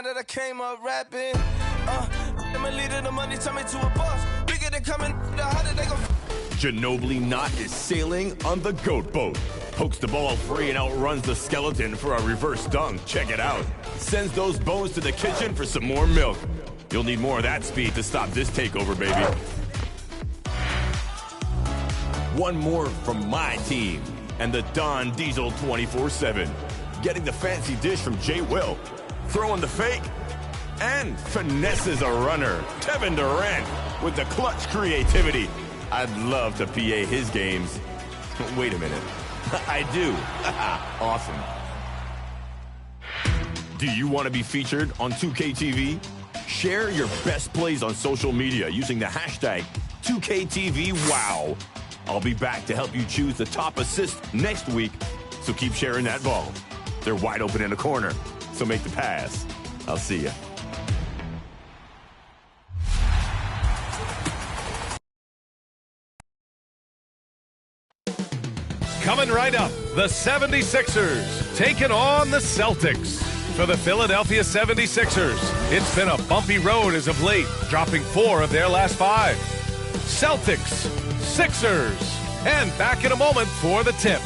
that I came up rapping. I'm a leader, the money turn me to a boss. Bigger than coming, how did they go? Ginobili Knott is sailing on the goat boat. Pokes the ball free and outruns the skeleton for a reverse dunk. Check it out. Sends those bones to the kitchen for some more milk. You'll need more of that speed to stop this takeover, baby. One more from my team and the Don Diesel 24/7. Getting the fancy dish from Jay Will. Throwing the fake and finesses a runner. Kevin Durant with the clutch creativity. I'd love to PA his games. Wait a minute. I do. Awesome. Do you want to be featured on 2KTV? Share your best plays on social media using the hashtag 2KTVWow. I'll be back to help you choose the top assist next week, so keep sharing that ball. They're wide open in the corner, so make the pass. I'll see ya. Coming right up, the 76ers taking on the Celtics. For the Philadelphia 76ers, it's been a bumpy road as of late, dropping 4 of their last 5. Celtics, Sixers, and back in a moment for the tip.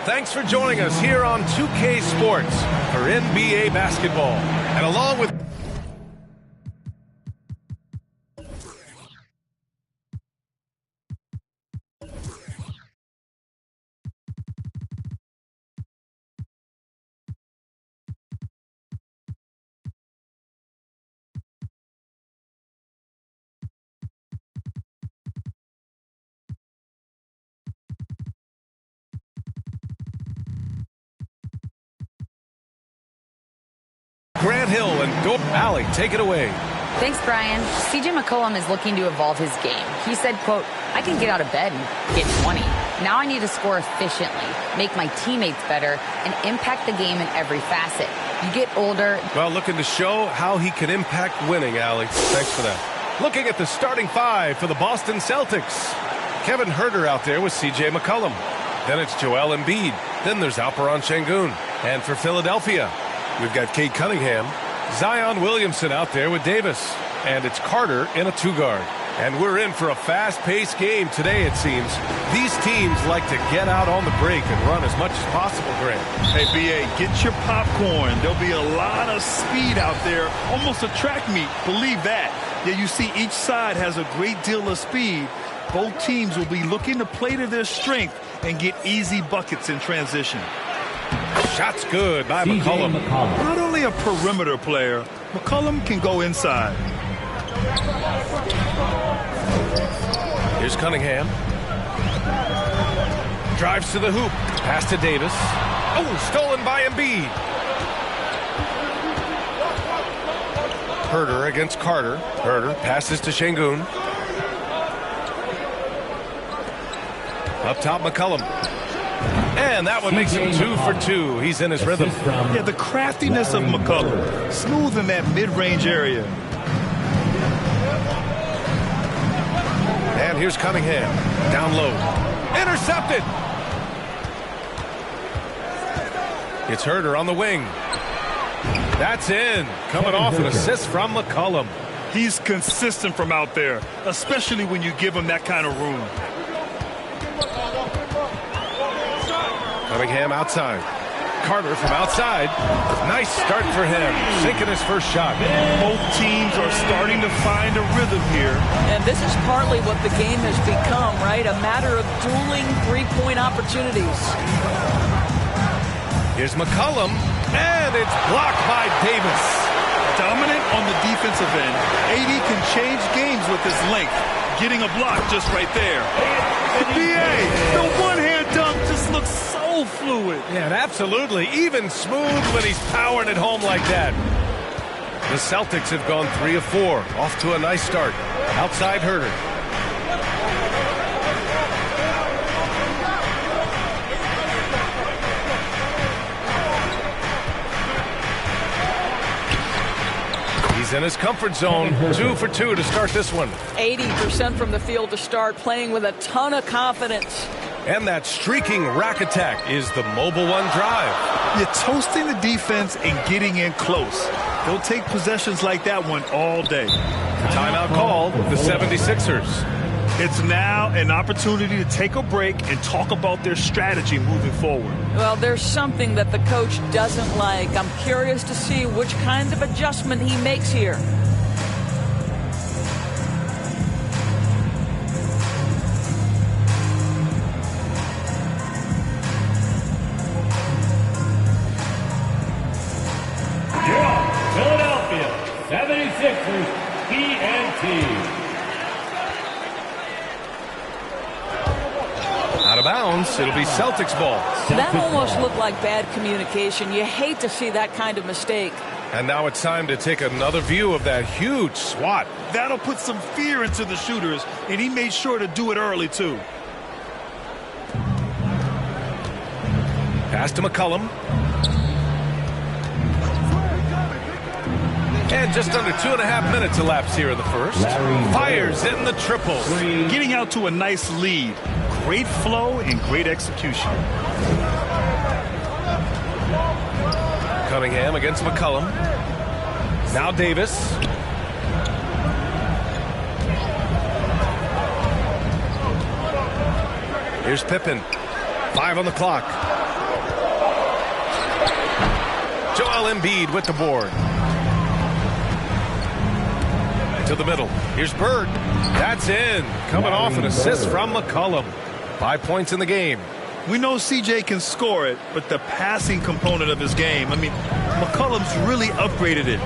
Thanks for joining us here on 2K Sports for NBA basketball. And along with Grant Hill and Allie, take it away. Thanks, Brian. CJ McCollum is looking to evolve his game. He said, quote, I can get out of bed and get 20. Now I need to score efficiently, make my teammates better, and impact the game in every facet. You get older. Well, looking to show how he can impact winning, Allie. Thanks for that. Looking at the starting 5 for the Boston Celtics. Kevin Huerter out there with CJ McCollum. Then it's Joel Embiid. Then there's Alperen Şengün. And for Philadelphia, we've got Cade Cunningham, Zion Williamson out there with Davis, and it's Carter in a 2-guard. And we're in for a fast-paced game today, it seems. These teams like to get out on the break and run as much as possible, Grant. Hey, B.A., get your popcorn. There'll be a lot of speed out there, almost a track meet, believe that. Yeah, you see each side has a great deal of speed. Both teams will be looking to play to their strength and get easy buckets in transition. Shot's good by McCollum. Not only a perimeter player, McCollum can go inside. Here's Cunningham. Drives to the hoop. Pass to Davis. Oh, stolen by Embiid. Huerter against Carter. Huerter passes to Şengün. Up top, McCollum. And that one makes him 2 for 2. He's in his rhythm. Yeah, the craftiness of McCollum. Smooth in that mid-range area. And here's Cunningham. Down low. Intercepted. It's Huerter on the wing. That's in. Coming off an assist from McCollum. He's consistent from out there, especially when you give him that kind of room. Cunningham outside. Carter from outside. Nice start for him. Sinking his first shot. Both teams are starting to find a rhythm here. And this is partly what the game has become, right? A matter of dueling three-point opportunities. Here's McCollum, and it's blocked by Davis. Dominant on the defensive end. AD can change games with his length. Getting a block just right there. BA, the one-hand dunk just looks so fluid. Yeah, absolutely. Even smooth when he's powering it home like that. The Celtics have gone 3 of 4. Off to a nice start. Outside Huerter. He's in his comfort zone. 2 for 2 to start this one. 80% from the field to start, playing with a ton of confidence. And that streaking rack attack is the mobile one drive. You're toasting the defense and getting in close. They'll take possessions like that one all day. Timeout call, the 76ers. It's now an opportunity to take a break and talk about their strategy moving forward. Well, there's something that the coach doesn't like. I'm curious to see which kind of adjustment he makes here. Philadelphia 76ers TNT. Out of bounds, it'll be Celtics ball. That almost looked like bad communication. You hate to see that kind of mistake. And now it's time to take another view of that huge swat. That'll put some fear into the shooters, and he made sure to do it early, too. Pass to McCollum. And just under 2.5 minutes elapsed here in the first. Fires in the triple. Getting out to a nice lead. Great flow and great execution. Cunningham against McCollum. Now Davis. Here's Pippen. 5 on the clock. Joel Embiid with the board. To the middle. Here's Bird. That's in. Coming off an assist from McCollum. 5 points in the game. We know CJ can score it, but the passing component of his game, I mean, McCollum's really upgraded it.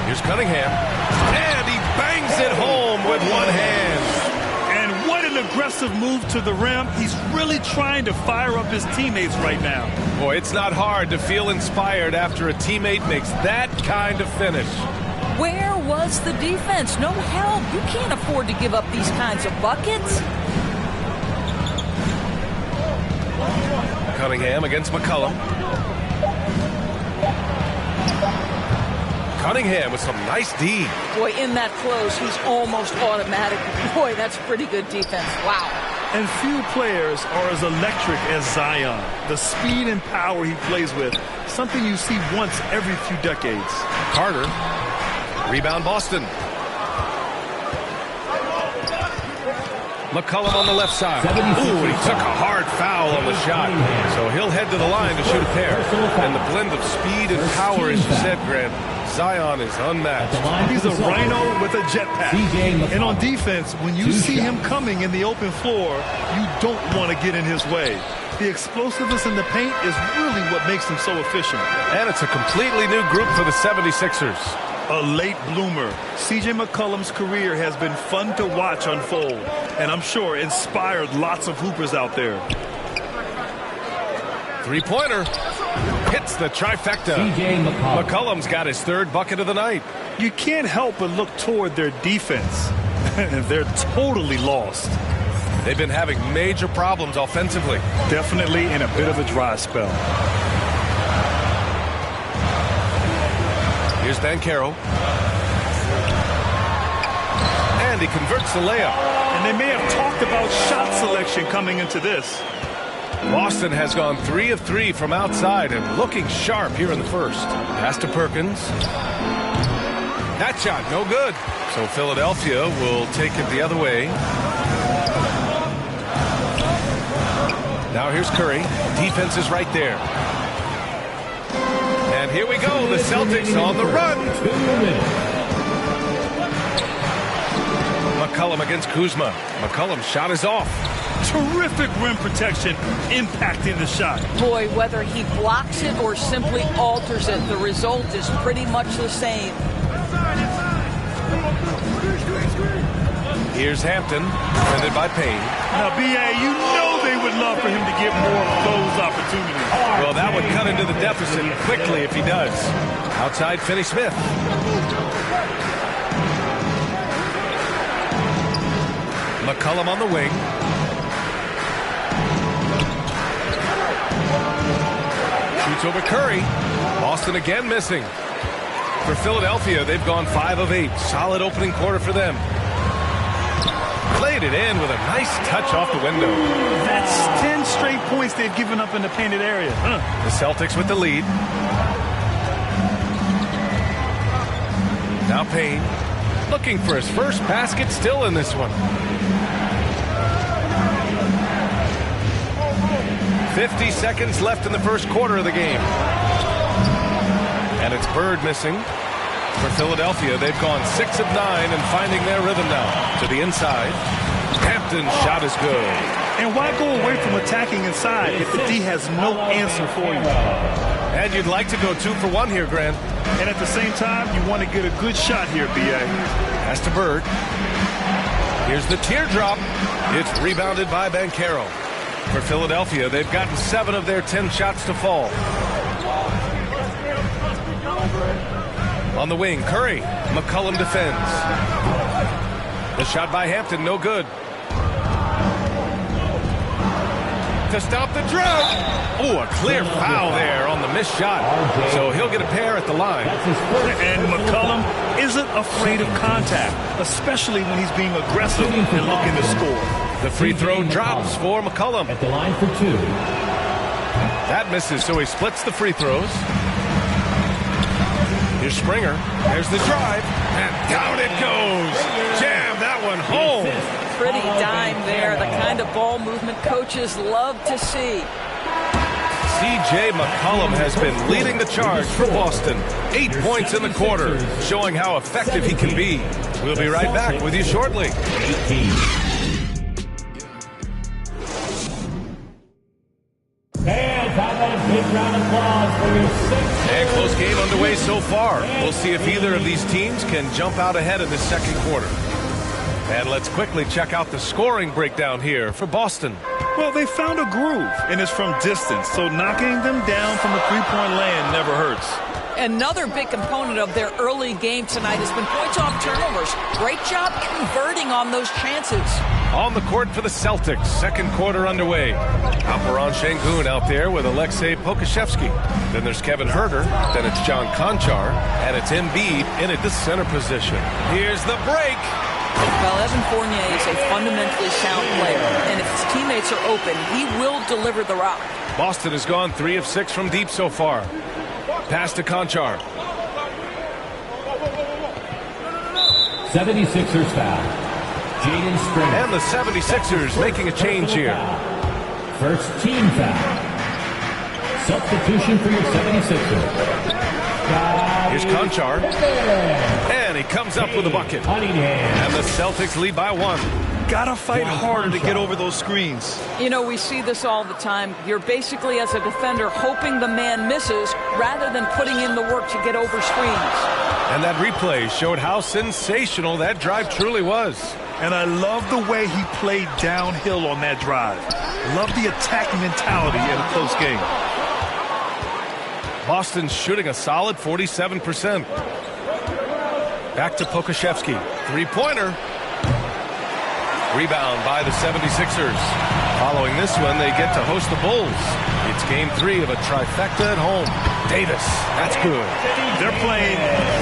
Here's Cunningham. And he bangs it home with one hand. And what an aggressive move to the rim. He's really trying to fire up his teammates right now. Boy, it's not hard to feel inspired after a teammate makes that kind of finish. Where was the defense? No help. You can't afford to give up these kinds of buckets. Cunningham against McCollum. Cunningham with some nice D. Boy, in that close, he's almost automatic. Boy, that's pretty good defense. Wow. And few players are as electric as Zion. The speed and power he plays with, something you see once every few decades. Carter. Rebound Boston. McCollum on the left side. Ooh, he took a hard foul on the shot. So he'll head to the line to shoot a pair. And the blend of speed and power, as you said, Grant, Zion is unmatched. He's a rhino with a jetpack. And on defense, when you see him coming in the open floor, you don't want to get in his way. The explosiveness in the paint is really what makes him so efficient. And it's a completely new group for the 76ers. A late bloomer. C.J. McCollum's career has been fun to watch unfold, and I'm sure inspired lots of hoopers out there. Three-pointer. Hits the trifecta. McCollum's got his 3rd bucket of the night. You can't help but look toward their defense. They're totally lost. They've been having major problems offensively. Definitely in a bit of a dry spell. Here's Banchero. And he converts the layup. And they may have talked about shot selection coming into this. Boston has gone 3 of 3 from outside and looking sharp here in the first. Pass to Perkins. That shot, no good. So Philadelphia will take it the other way. Now here's Curry. Defense is right there. And here we go, the Celtics on the run. McCollum against Kuzma. McCollum's shot is off. Terrific rim protection impacting the shot. Boy, whether he blocks it or simply alters it, the result is pretty much the same. Here's Hampton, defended by Payne. Now, B.A., you know they would love for him to get more of those opportunities. Well, that would cut into the deficit quickly if he does. Outside, Finney-Smith. McCollum on the wing. Shoots over Curry. Boston again missing. For Philadelphia, they've gone 5 of 8. Solid opening quarter for them. Played it in with a nice touch off the window. That's 10 straight points they've given up in the painted area. The Celtics with the lead. Now Payne looking for his first basket, still in this one. 50 seconds left in the first quarter of the game. And it's Bird missing. For Philadelphia, they've gone 6 of 9 and finding their rhythm now. To the inside. Hampton's shot is good. And why go away from attacking inside if the D has no answer for you? And you'd like to go 2 for 1 here, Grant. And at the same time, you want to get a good shot here, B.A. Pass to Bird. Here's the teardrop. It's rebounded by Banchero. For Philadelphia, they've gotten 7 of their 10 shots to fall. On the wing, Curry. McCollum defends. The shot by Hampton, no good. To stop the drought. Oh, a clear foul there on the missed shot. So he'll get a pair at the line. And McCollum isn't afraid of contact, especially when he's being aggressive and looking to score. The free throw drops for McCollum. At the line for 2. That misses, so he splits the free throws. Here's Springer. There's the drive. And down it goes. Jam that one home. Pretty dime there, the kind of ball movement coaches love to see. C.J. McCollum has been leading the charge for Boston. 8 points in the quarter, showing how effective he can be. We'll be right back with you shortly. And close game underway so far. We'll see if either of these teams can jump out ahead in the second quarter. And let's quickly check out the scoring breakdown here for Boston. Well, they found a groove, and it's from distance, so knocking them down from the three-point land never hurts. Another big component of their early game tonight has been points off turnovers. Great job converting on those chances. On the court for the Celtics, second quarter underway. Alperon Şengün out there with Alexei Pokusevski. Then there's Kevin Huerter, then it's John Konchar, and it's Embiid in at the center position. Here's the break. Well, Evan Fournier is a fundamentally sound player, and if his teammates are open, he will deliver the rock. Boston has gone 3 of 6 from deep so far. Pass to Konchar. 76ers foul. Jaden Springer. And the 76ers making a change here. First team foul. Substitution for your 76ers. Here's Konchar. And he comes up with a bucket. And the Celtics lead by 1. Gotta fight harder to get over those screens. You know, we see this all the time. You're basically, as a defender, hoping the man misses rather than putting in the work to get over screens. And that replay showed how sensational that drive truly was. And I love the way he played downhill on that drive. Love the attack mentality in a close game. Boston's shooting a solid 47%. Back to Pokusevski. Three-pointer. Rebound by the 76ers. Following this one, they get to host the Bulls. It's game 3 of a trifecta at home. Davis, that's good. They're playing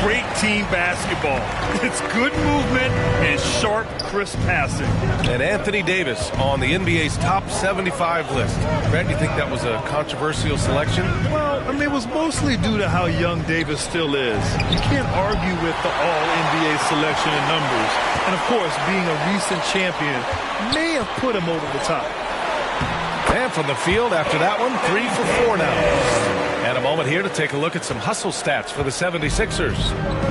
great team basketball. It's good movement and sharp, crisp passing. And Anthony Davis on the NBA's top 75 list. Brad, you think that was a controversial selection? Well, I mean, it was mostly due to how young Davis still is. You can't argue with the all-NBA selection in numbers. And, of course, being a recent champion may have put him over the top. And from the field after that one, 3 for 4 now. And a moment here to take a look at some hustle stats for the 76ers.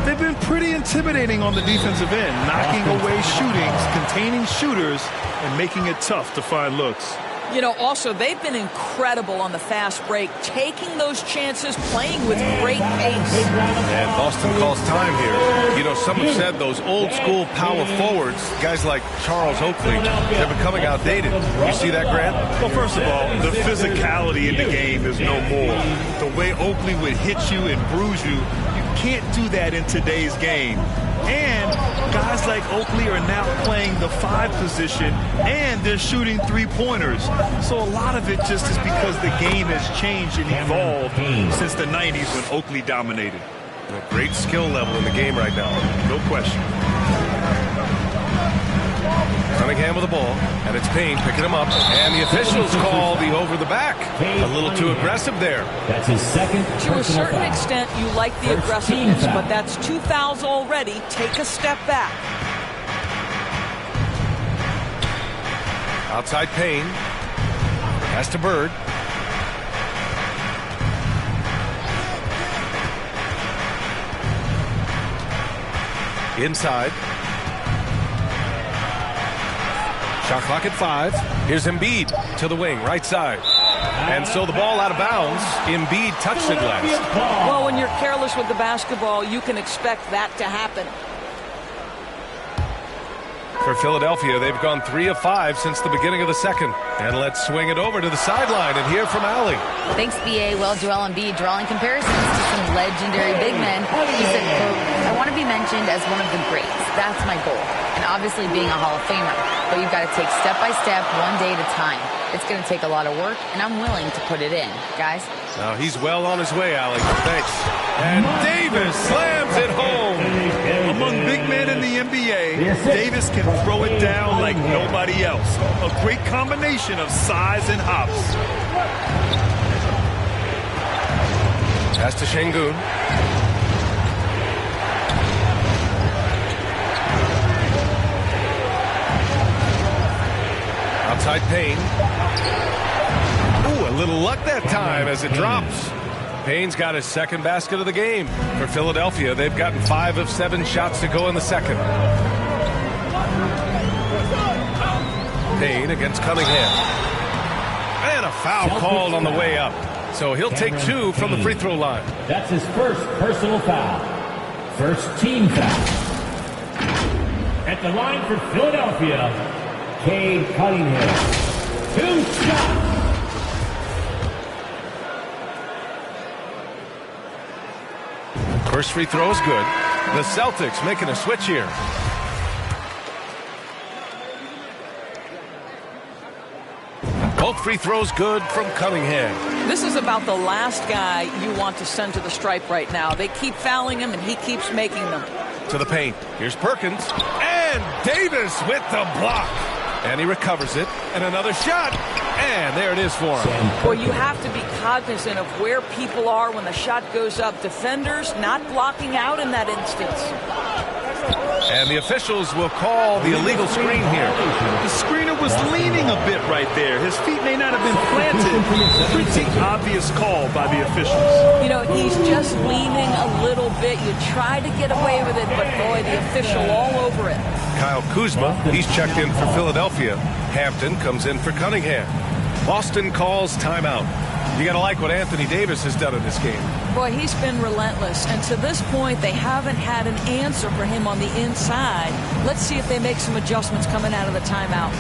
They've been pretty intimidating on the defensive end, knocking away shootings, containing shooters, and making it tough to find looks. You know, also, they've been incredible on the fast break, taking those chances, playing with great pace. And Boston calls time here. You know, some have said those old-school power forwards, guys like Charles Oakley, they're becoming outdated. You see that, Grant? Well, first of all, the physicality in the game is no more. The way Oakley would hit you and bruise you, you can't do that in today's game. And guys like Oakley are now playing the 5 position, and they're shooting three-pointers. So a lot of it just is because the game has changed and evolved since the 90s when Oakley dominated. A great skill level in the game right now. No question. Cunningham with the ball, and it's Payne picking him up, and the officials call the over the back. A little too aggressive there. That's his second To a certain extent, you like the aggressiveness, but that's 2 fouls already. Take a step back. Outside Payne. Pass to Bird. Inside. Shot clock at 5. Here's Embiid to the wing, right side. And so the ball out of bounds. Embiid touched it last. Well, when you're careless with the basketball, you can expect that to happen. For Philadelphia, they've gone 3 of 5 since the beginning of the second. And let's swing it over to the sideline and hear from Allie. Thanks, B.A. Well, Joel Embiid drawing comparisons to some legendary big men. He said, quote, I want to be mentioned as one of the greats. That's my goal. And obviously being a Hall of Famer. But you've got to take step by step, one day at a time. It's going to take a lot of work, and I'm willing to put it in. Guys? Now he's well on his way, Allie. Thanks. And Davis slams it home. Among big men in the NBA, Davis can throw it down like nobody else. A great combination of size and hops. Pass to Şengün. Outside Payne. Ooh, a little luck that time as it drops. Payne's got his second basket of the game. For Philadelphia, they've gotten 5 of 7 shots to go in the second. Payne against Cunningham. And a foul called on the way up. So he'll take 2 from the free throw line. That's his first personal foul. First team foul. At the line for Philadelphia, Cade Cunningham. 2 shots. First free throw is good. The Celtics making a switch here. Both free throws good from Cunningham. This is about the last guy you want to send to the stripe right now. They keep fouling him, and he keeps making them. To the paint. Here's Perkins. And Davis with the block. And he recovers it. And another shot. And there it is for him. Well, you have to be cognizant of where people are when the shot goes up. Defenders not blocking out in that instance. And the officials will call the illegal screen here. The screener was leaning a bit right there. His feet may not have been planted. Pretty obvious call by the officials. You know, he's just leaning a little bit. You try to get away with it, but boy, the official all over it. Kyle Kuzma, he's checked in for Philadelphia. Hampton comes in for Cunningham. Boston calls timeout. You got to like what Anthony Davis has done in this game. Boy, he's been relentless. And to this point, they haven't had an answer for him on the inside. Let's see if they make some adjustments coming out of the timeout.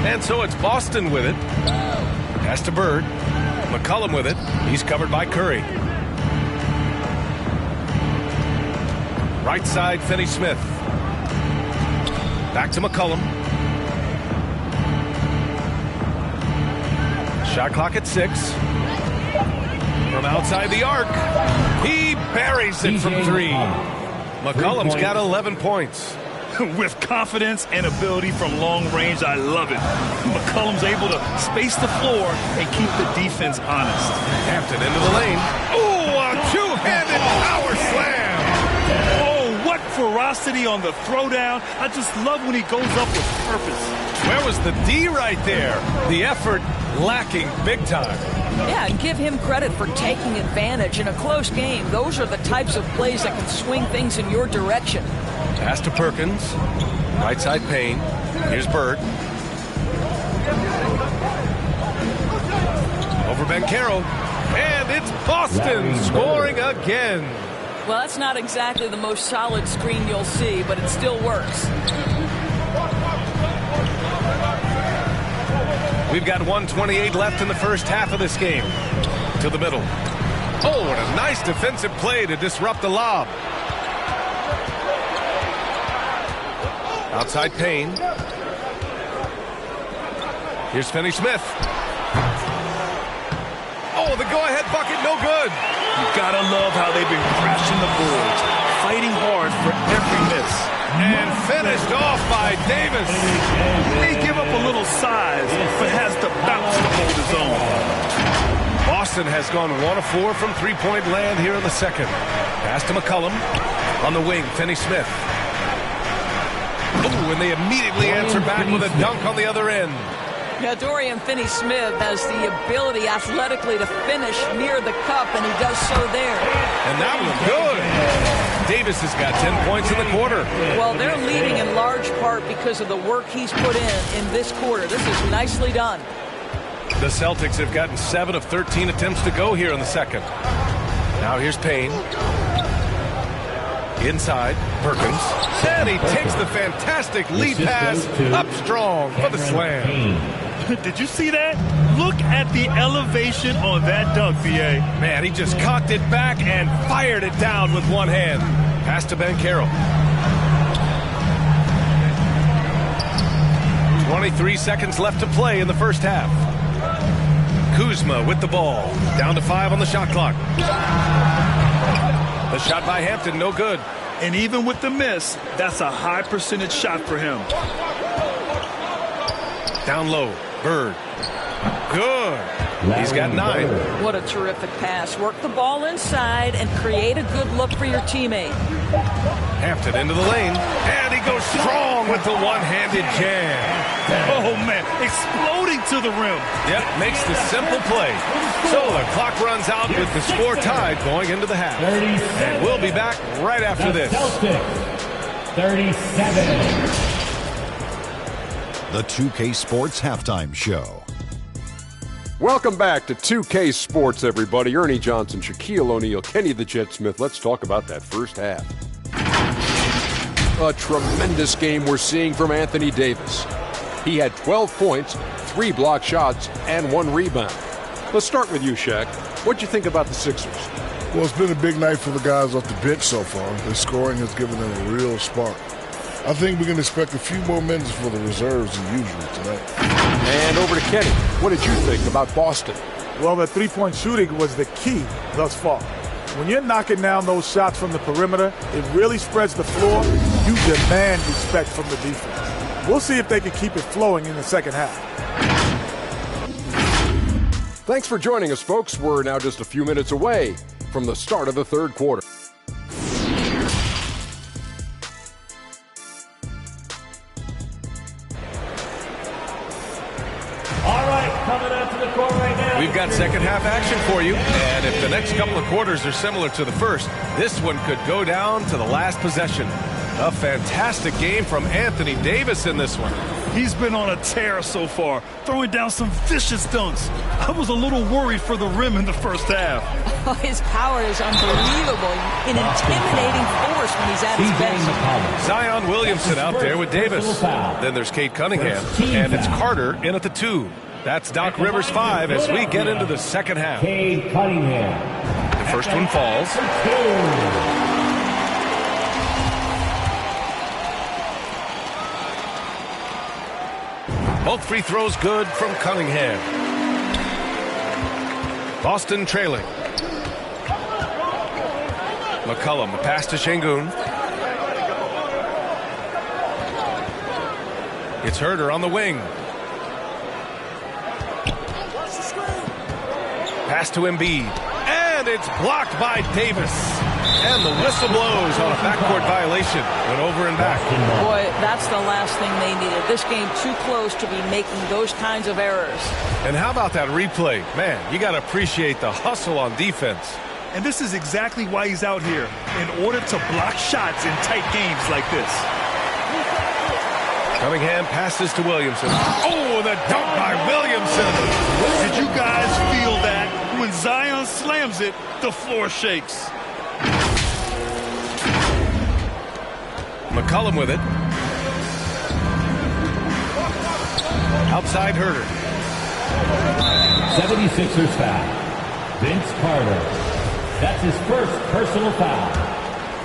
And so it's Boston with it. Pass to Bird. McCollum with it. He's covered by Curry. Right side, Finney-Smith. Back to McCollum. Shot clock at 6. From outside the arc. He buries it from 3. McCollum's got 11 points. With confidence and ability from long range, I love it. McCollum's able to space the floor and keep the defense honest. Hampton into the lane. Ooh, a two-handed power slam. Oh, what ferocity on the throwdown. I just love when he goes up with purpose. Where was the D right there? The effort lacking big time. Yeah, and give him credit for taking advantage in a close game. Those are the types of plays that can swing things in your direction. Pass to Perkins. Right side Payne. Here's Bird. Over Banchero. And it's Boston scoring again. Well, that's not exactly the most solid screen you'll see, but it still works. We've got 1:28 left in the first half of this game. To the middle. Oh, and a nice defensive play to disrupt the lob. Outside Payne. Here's Finney-Smith. Oh, the go-ahead bucket, no good. You gotta love how they've been crashing the boards, fighting hard for every miss. And finished off by Davis. May give up a little size, but has the bounce to hold his own. Boston has gone 1 of 4 from three-point land here in the second. Pass to McCollum. On the wing, Finney-Smith. Oh, and they immediately answer back with a dunk on the other end. Yeah, Dorian Finney-Smith has the ability athletically to finish near the cup, and he does so there. And that was good. Davis has got 10 points in the quarter. Well, they're leading in large part because of the work he's put in this quarter. This is nicely done. The Celtics have gotten 7 of 13 attempts to go here in the second. Now here's Payne. Inside, Perkins. And he takes the fantastic lead pass up strong for the slam. Did you see that? Look at the elevation on that dunk, D.A. Man, he just cocked it back and fired it down with one hand. Pass to Ben Carroll. 23 seconds left to play in the first half. Kuzma with the ball. Down to 5 on the shot clock. The shot by Hampton, no good. And even with the miss, that's a high percentage shot for him. Down low, Bird. Good. He's got 9. What a terrific pass. Work the ball inside and create a good look for your teammate. Hampton into the lane. And he goes strong with the one-handed jam. Oh, man. Exploding to the rim. Yep, makes the simple play. So the clock runs out with the score tied going into the half. And we'll be back right after this. Celtics, 37. The 2K Sports Halftime Show. Welcome back to 2K Sports, everybody. Ernie Johnson, Shaquille O'Neal, Kenny the Jet Smith. Let's talk about that first half. A tremendous game we're seeing from Anthony Davis. He had 12 points, 3 blocked shots, and 1 rebound. Let's start with you, Shaq. What'd you think about the Sixers? Well, it's been a big night for the guys off the bench so far. The scoring has given them a real spark. I think we can expect a few more minutes for the reserves than usual tonight. And over to Kenny. What did you think about Boston? Well, the three-point shooting was the key thus far. When you're knocking down those shots from the perimeter, it really spreads the floor. You demand respect from the defense. We'll see if they can keep it flowing in the second half. Thanks for joining us, folks. We're now just a few minutes away from the start of the third quarter. We've got second half action for you, and if the next couple of quarters are similar to the first, this one could go down to the last possession. A fantastic game from Anthony Davis in this one. He's been on a tear so far, throwing down some vicious dunks. I was a little worried for the rim in the first half. Oh, his power is unbelievable. An intimidating force when he's at his best. Zion Williamson out there with Davis. Then there's Cade Cunningham, and it's Carter in at the 2. That's Doc Rivers 5 as we get into the second half. Cade Cunningham. The first one falls. Both free throws good from Cunningham. Boston trailing. McCollum, a pass to Şengün. It's Herder on the wing. Pass to Embiid. And it's blocked by Davis. And the whistle blows on a backcourt violation. Went over and back. Boy, that's the last thing they needed. This game too close to be making those kinds of errors. And how about that replay? Man, you got to appreciate the hustle on defense. And this is exactly why he's out here, in order to block shots in tight games like this. Cunningham passes to Williamson. Oh, the dunk by Williamson. Did you guys feel that? When Zion rebound, slams it. The floor shakes. McCollum with it. Outside Herder. 76ers foul. Vince Carter. That's his first personal foul.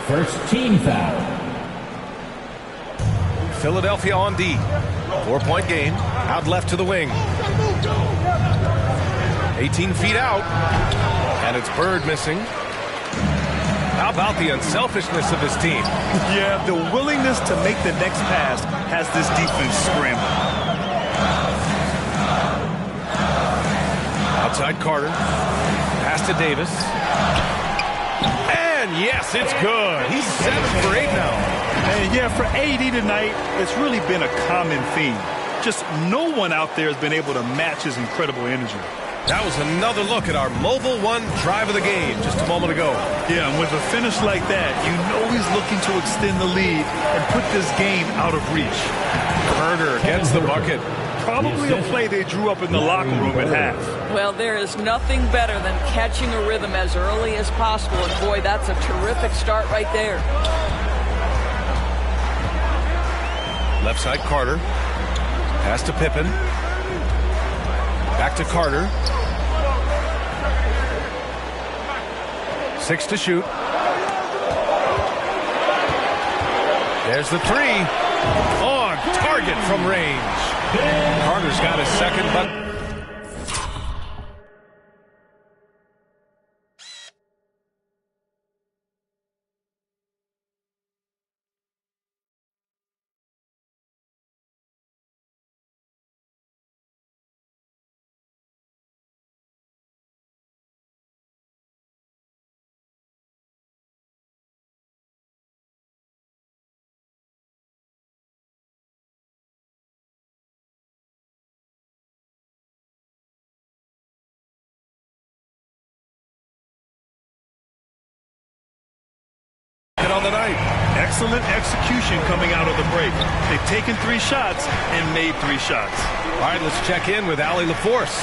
First team foul. Philadelphia on D. 4-point game. Out left to the wing. 18 feet out. And it's Bird missing. How about the unselfishness of this team? Yeah, the willingness to make the next pass has this defense scrambling. Outside Carter. Pass to Davis. And yes, it's good. He's 7 for 8 now. And yeah, for AD tonight, it's really been a common theme. Just no one out there has been able to match his incredible energy. That was another look at our Mobile One drive of the game just a moment ago. Yeah, and with a finish like that, you know he's looking to extend the lead and put this game out of reach. Herder gets the bucket. Probably a play they drew up in the locker room at half. Well, there is nothing better than catching a rhythm as early as possible. And boy, that's a terrific start right there. Left side Carter. Pass to Pippen. Back to Carter. 6 to shoot. There's the 3. On target from range. Carter's got his second, but on the night. Excellent execution coming out of the break. They've taken 3 shots and made 3 shots. All right, let's check in with Allie LaForce.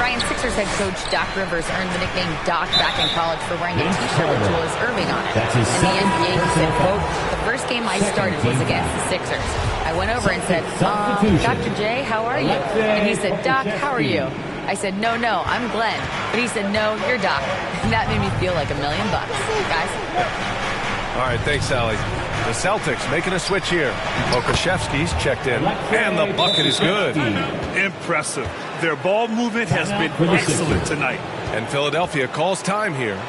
Ryan, Sixers head coach Doc Rivers earned the nickname Doc back in college for wearing a t-shirt with Julius Irving on it. In the NBA, he said, quote, the first game I started was against the Sixers. I went over and said, Dr. J, how are you? And he said, Doc, how are you? I said, no, I'm Glenn. But he said, no, you're Doc. And that made me feel like $1 million. Guys? All right, thanks, Allie. The Celtics making a switch here. Okashevsky's checked in, and the bucket is good. Impressive. Their ball movement has been excellent tonight. And Philadelphia calls time here.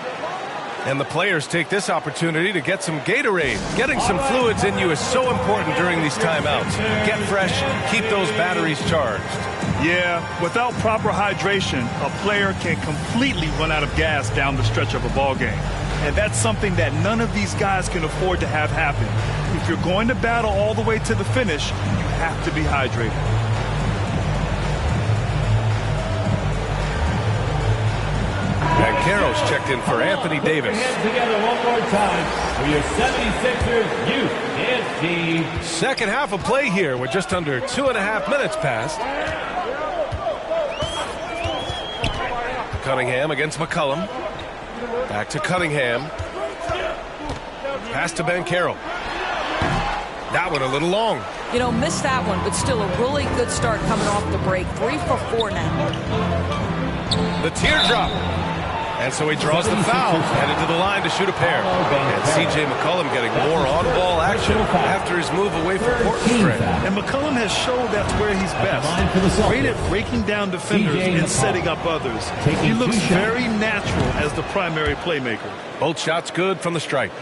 And the players take this opportunity to get some Gatorade. Getting some fluids in you is so important during these timeouts. Get fresh, keep those batteries charged. Yeah, without proper hydration, a player can completely run out of gas down the stretch of a ball game. And that's something that none of these guys can afford to have happen. If you're going to battle all the way to the finish, you have to be hydrated. And Carroll's checked in for Anthony Davis. Hands together one more time for your 76ers youth and team. Second half of play here with just under 2.5 minutes passed. Cunningham against McCollum. Back to Cunningham. Pass to Ben Carroll. That one a little long. You know, missed that one, but still a really good start coming off the break. 3 for 4 now. The teardrop. And so he draws the foul, headed to the line to shoot a pair. And C.J. McCollum getting more on-ball action after his move away from court strength. And McCollum has showed that's where he's best. Great at breaking down defenders and setting up others. He looks very natural as the primary playmaker. Both shots good from the stripe.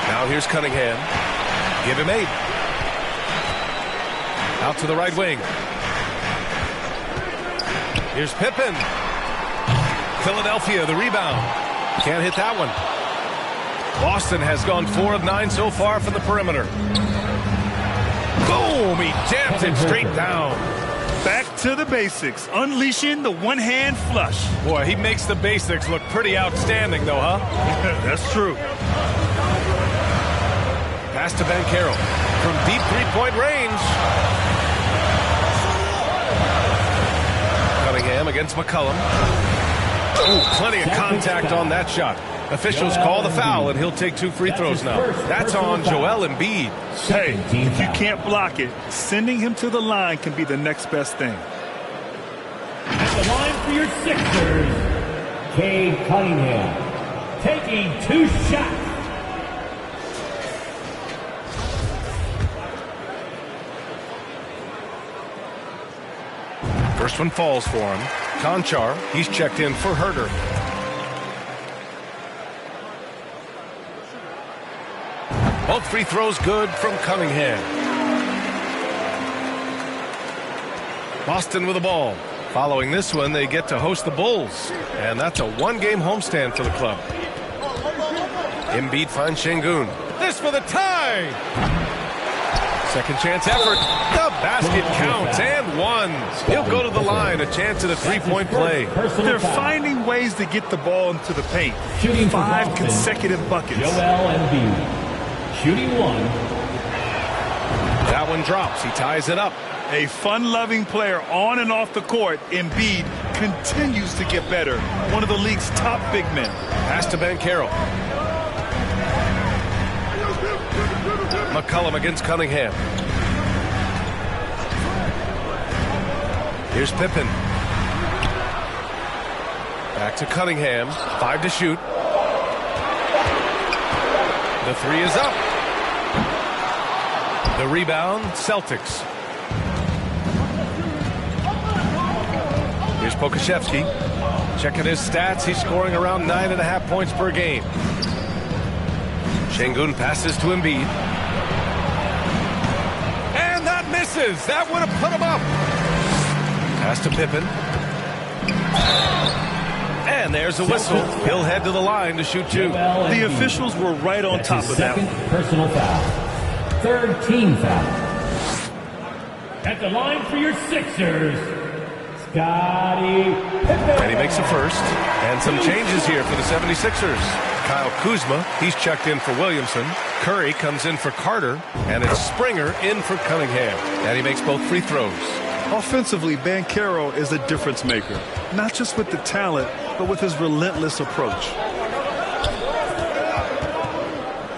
Now here's Cunningham. Give him 8. Out to the right wing. Here's Pippen. Philadelphia, the rebound. Can't hit that one. Boston has gone 4 of 9 so far from the perimeter. Boom! He jammed it straight down. Back to the basics. Unleashing the one-hand flush. Boy, he makes the basics look pretty outstanding, though, huh? That's true. Pass to Ben Carroll. From deep three-point range. against McCollum. Ooh, plenty of contact on that shot. Officials call the foul, and he'll take 2 free throws now. That's on Joel Embiid. Hey, if you can't block it, sending him to the line can be the next best thing. At the line for your Sixers, Cade Cunningham, taking 2 shots. First one falls for him. Conchar, he's checked in for Herder. Both free throws good from Cunningham. Boston with the ball. Following this one, they get to host the Bulls. And that's a 1-game homestand for the club. Embiid finds Şengün. This for the tie! Second chance effort. The basket counts and 1. He'll go to the line. A chance at a 3-point play. They're finding ways to get the ball into the paint. 5 consecutive buckets. Joel Embiid, shooting 1. That one drops. He ties it up. A fun-loving player on and off the court, Embiid continues to get better. One of the league's top big men. Pass to Banchero. McCollum against Cunningham. Here's Pippen. Back to Cunningham. 5 to shoot. The 3 is up. The rebound, Celtics. Here's Pokusevski. Checking his stats. He's scoring around 9.5 points per game. Şengün passes to Embiid. And that misses. That would have put him up. Pass to Pippen. And there's a whistle. He'll head to the line to shoot 2. The officials were right on top of that. Second personal foul. 3rd team foul. At the line for your Sixers, Scottie Pippen. And he makes a first. And some changes here for the 76ers. Kyle Kuzma, he's checked in for Williamson. Curry comes in for Carter. And it's Springer in for Cunningham. And he makes both free throws. Offensively, Banchero is a difference maker. Not just with the talent, but with his relentless approach.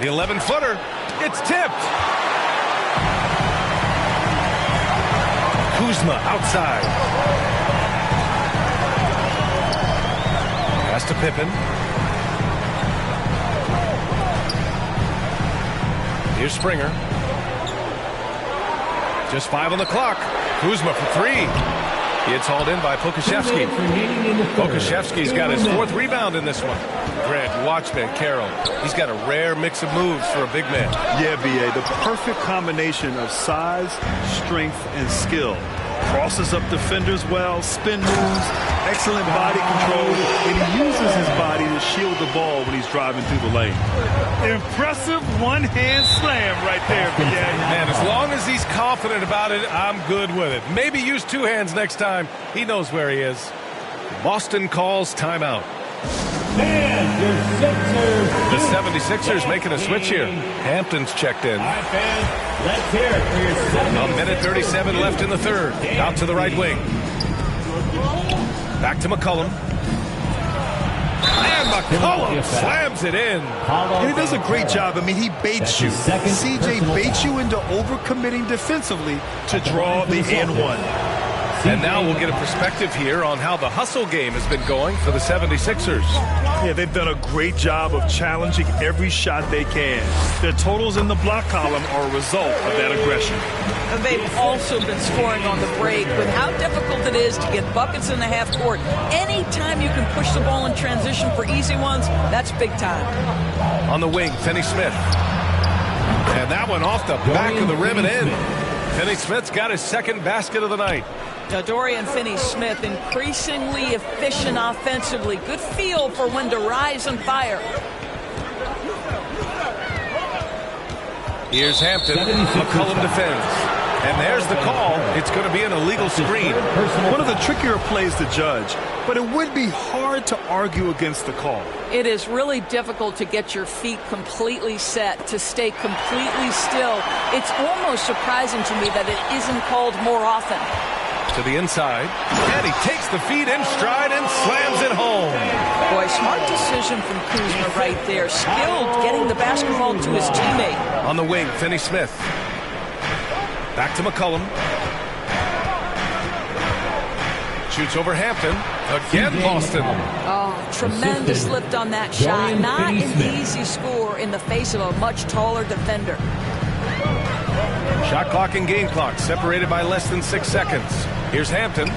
The 11-footer. It's tipped. Kuzma outside. Pass to Pippen. Here's Springer. Just 5 on the clock. Kuzma for 3. He gets hauled in by Pokusevski. Pokusevski's got his 4th rebound in this one. Grant, watch Banchero. He's got a rare mix of moves for a big man. Yeah, B.A., the perfect combination of size, strength, and skill. Crosses up defenders well, spin moves, excellent body control, and he uses his body to shield the ball when he's driving through the lane. Impressive one-hand slam right there, B.A. Man, as long as he's confident about it, I'm good with it. Maybe use 2 hands next time. He knows where he is. Boston calls timeout. And your Sixers. The 76ers making a switch here. Hampton's checked in. All right, fans, let's hear it for your 76ers. A minute 37 left in the 3rd. Out to the right wing. Back to McCollum. And McCollum slams it in. And he does a great job. I mean, he baits you. CJ baits you into overcommitting defensively to draw the and 1. And now we'll get a perspective here on how the hustle game has been going for the 76ers. Yeah, they've done a great job of challenging every shot they can. Their totals in the block column are a result of that aggression. And they've also been scoring on the break with how difficult it is to get buckets in the half court. Anytime you can push the ball in transition for easy ones, that's big time. On the wing, Finney-Smith. And that one off the back of the rim and in. Finney-Smith's got his 2nd basket of the night. Now, Dorian Finney-Smith, increasingly efficient offensively. Good feel for when to rise and fire. Here's Hampton. McCollum defends. And there's the call. It's going to be an illegal screen. One of the trickier plays to judge, but it would be hard to argue against the call. It is really difficult to get your feet completely set, to stay completely still. It's almost surprising to me that it isn't called more often. To the inside. And he takes the feed in stride and slams it home. Boy, smart decision from Kuzma right there. Skilled getting the basketball to his teammate. On the wing, Finney-Smith. Back to McCollum. Shoots over Hampton. Again, Boston. Oh, tremendous lift on that shot. Not an easy score in the face of a much taller defender. Shot clock and game clock separated by less than 6 seconds. Here's Hampton.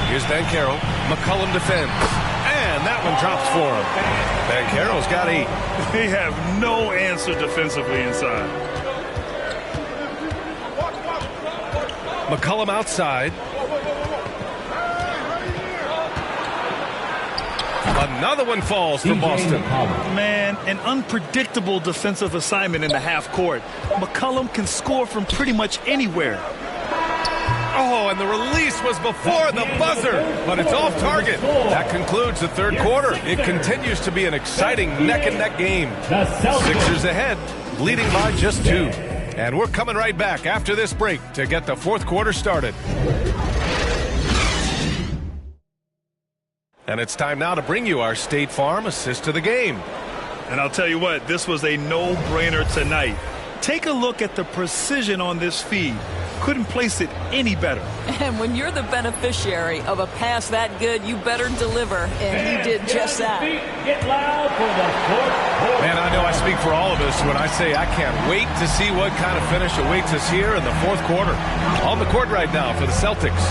Here's Banchero. McCollum defends. And that one drops for him. Banchero's got 8. They have no answer defensively inside. McCollum outside. Another one falls for Boston. Man, an unpredictable defensive assignment in the half court. McCollum can score from pretty much anywhere. Oh, and the release was before the buzzer, but it's off target. That concludes the third quarter. It continues to be an exciting neck-and-neck game. Sixers ahead, leading by just 2. And we're coming right back after this break to get the fourth quarter started. And it's time now to bring you our State Farm assist to the game. And I'll tell you what, this was a no-brainer tonight. Take a look at the precision on this feed. Couldn't place it any better. And when you're the beneficiary of a pass that good, you better deliver. And he did just that. Get loud for the fourth quarter. Man, I know I speak for all of us when I say I can't wait to see what kind of finish awaits us here in the fourth quarter. On the court right now for the Celtics,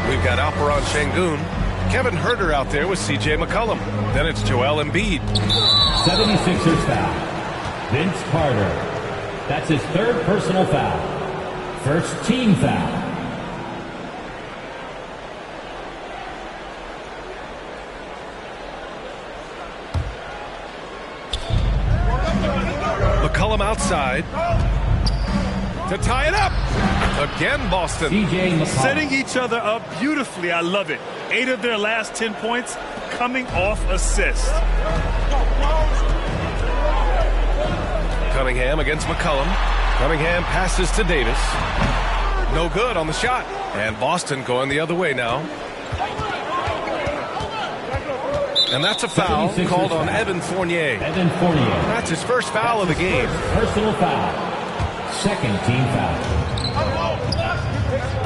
we've got Alperon Şengün, Kevin Huerter out there with C.J. McCollum. Then it's Joel Embiid. 76ers foul. Vince Carter. That's his 3rd personal foul. First team foul. McCollum outside to tie it up. Again, Boston. Setting each other up beautifully. I love it. 8 of their last 10 points coming off assists. Cunningham against McCollum. Cunningham passes to Davis. No good on the shot. And Boston going the other way now. And that's a foul called on Evan Fournier. That's his first foul of the game. Personal foul. Second team foul.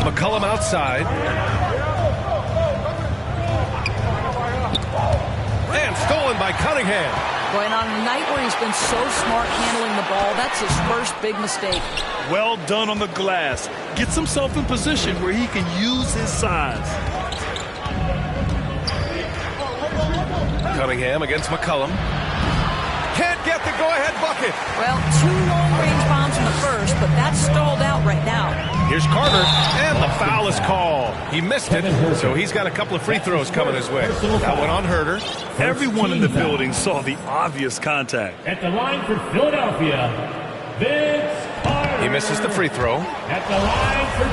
McCollum outside. And stolen by Cunningham. Boy, and on a night where he's been so smart handling the ball, that's his first big mistake. Well done on the glass. Gets himself in position where he can use his size. Cunningham against McCollum. Can't get the go-ahead bucket. Well, 2 long-range bombs in the first, but that's stalled out right now. Here's Carter, and the foul is called. He missed it, so he's got a couple of free throws coming his way. That one on Huerter. Everyone in the building saw the obvious contact. At the line for Philadelphia, Vince Carter. He misses the free throw. At the line for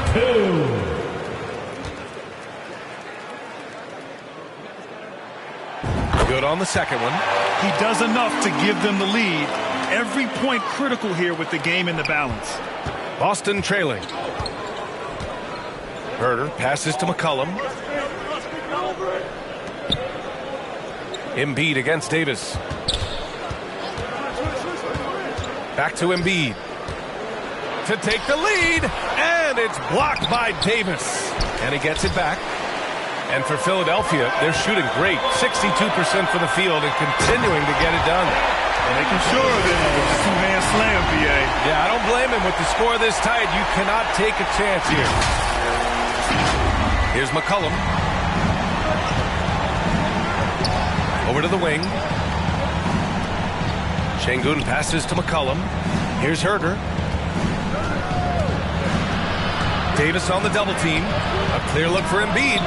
2. Good on the second one. He does enough to give them the lead. Every point critical here with the game in the balance. Boston trailing. Huerter passes to McCollum. Embiid against Davis. Back to Embiid. To take the lead. And it's blocked by Davis. And he gets it back. And for Philadelphia, they're shooting great. 62% for the field and continuing to get it done. Making sure of it with the 2-man slam, BA. Yeah, I don't blame him. With the score this tight, you cannot take a chance here. Here's McCollum. Over to the wing. Şengün passes to McCollum. Here's Huerter. Davis on the double team. A clear look for Embiid.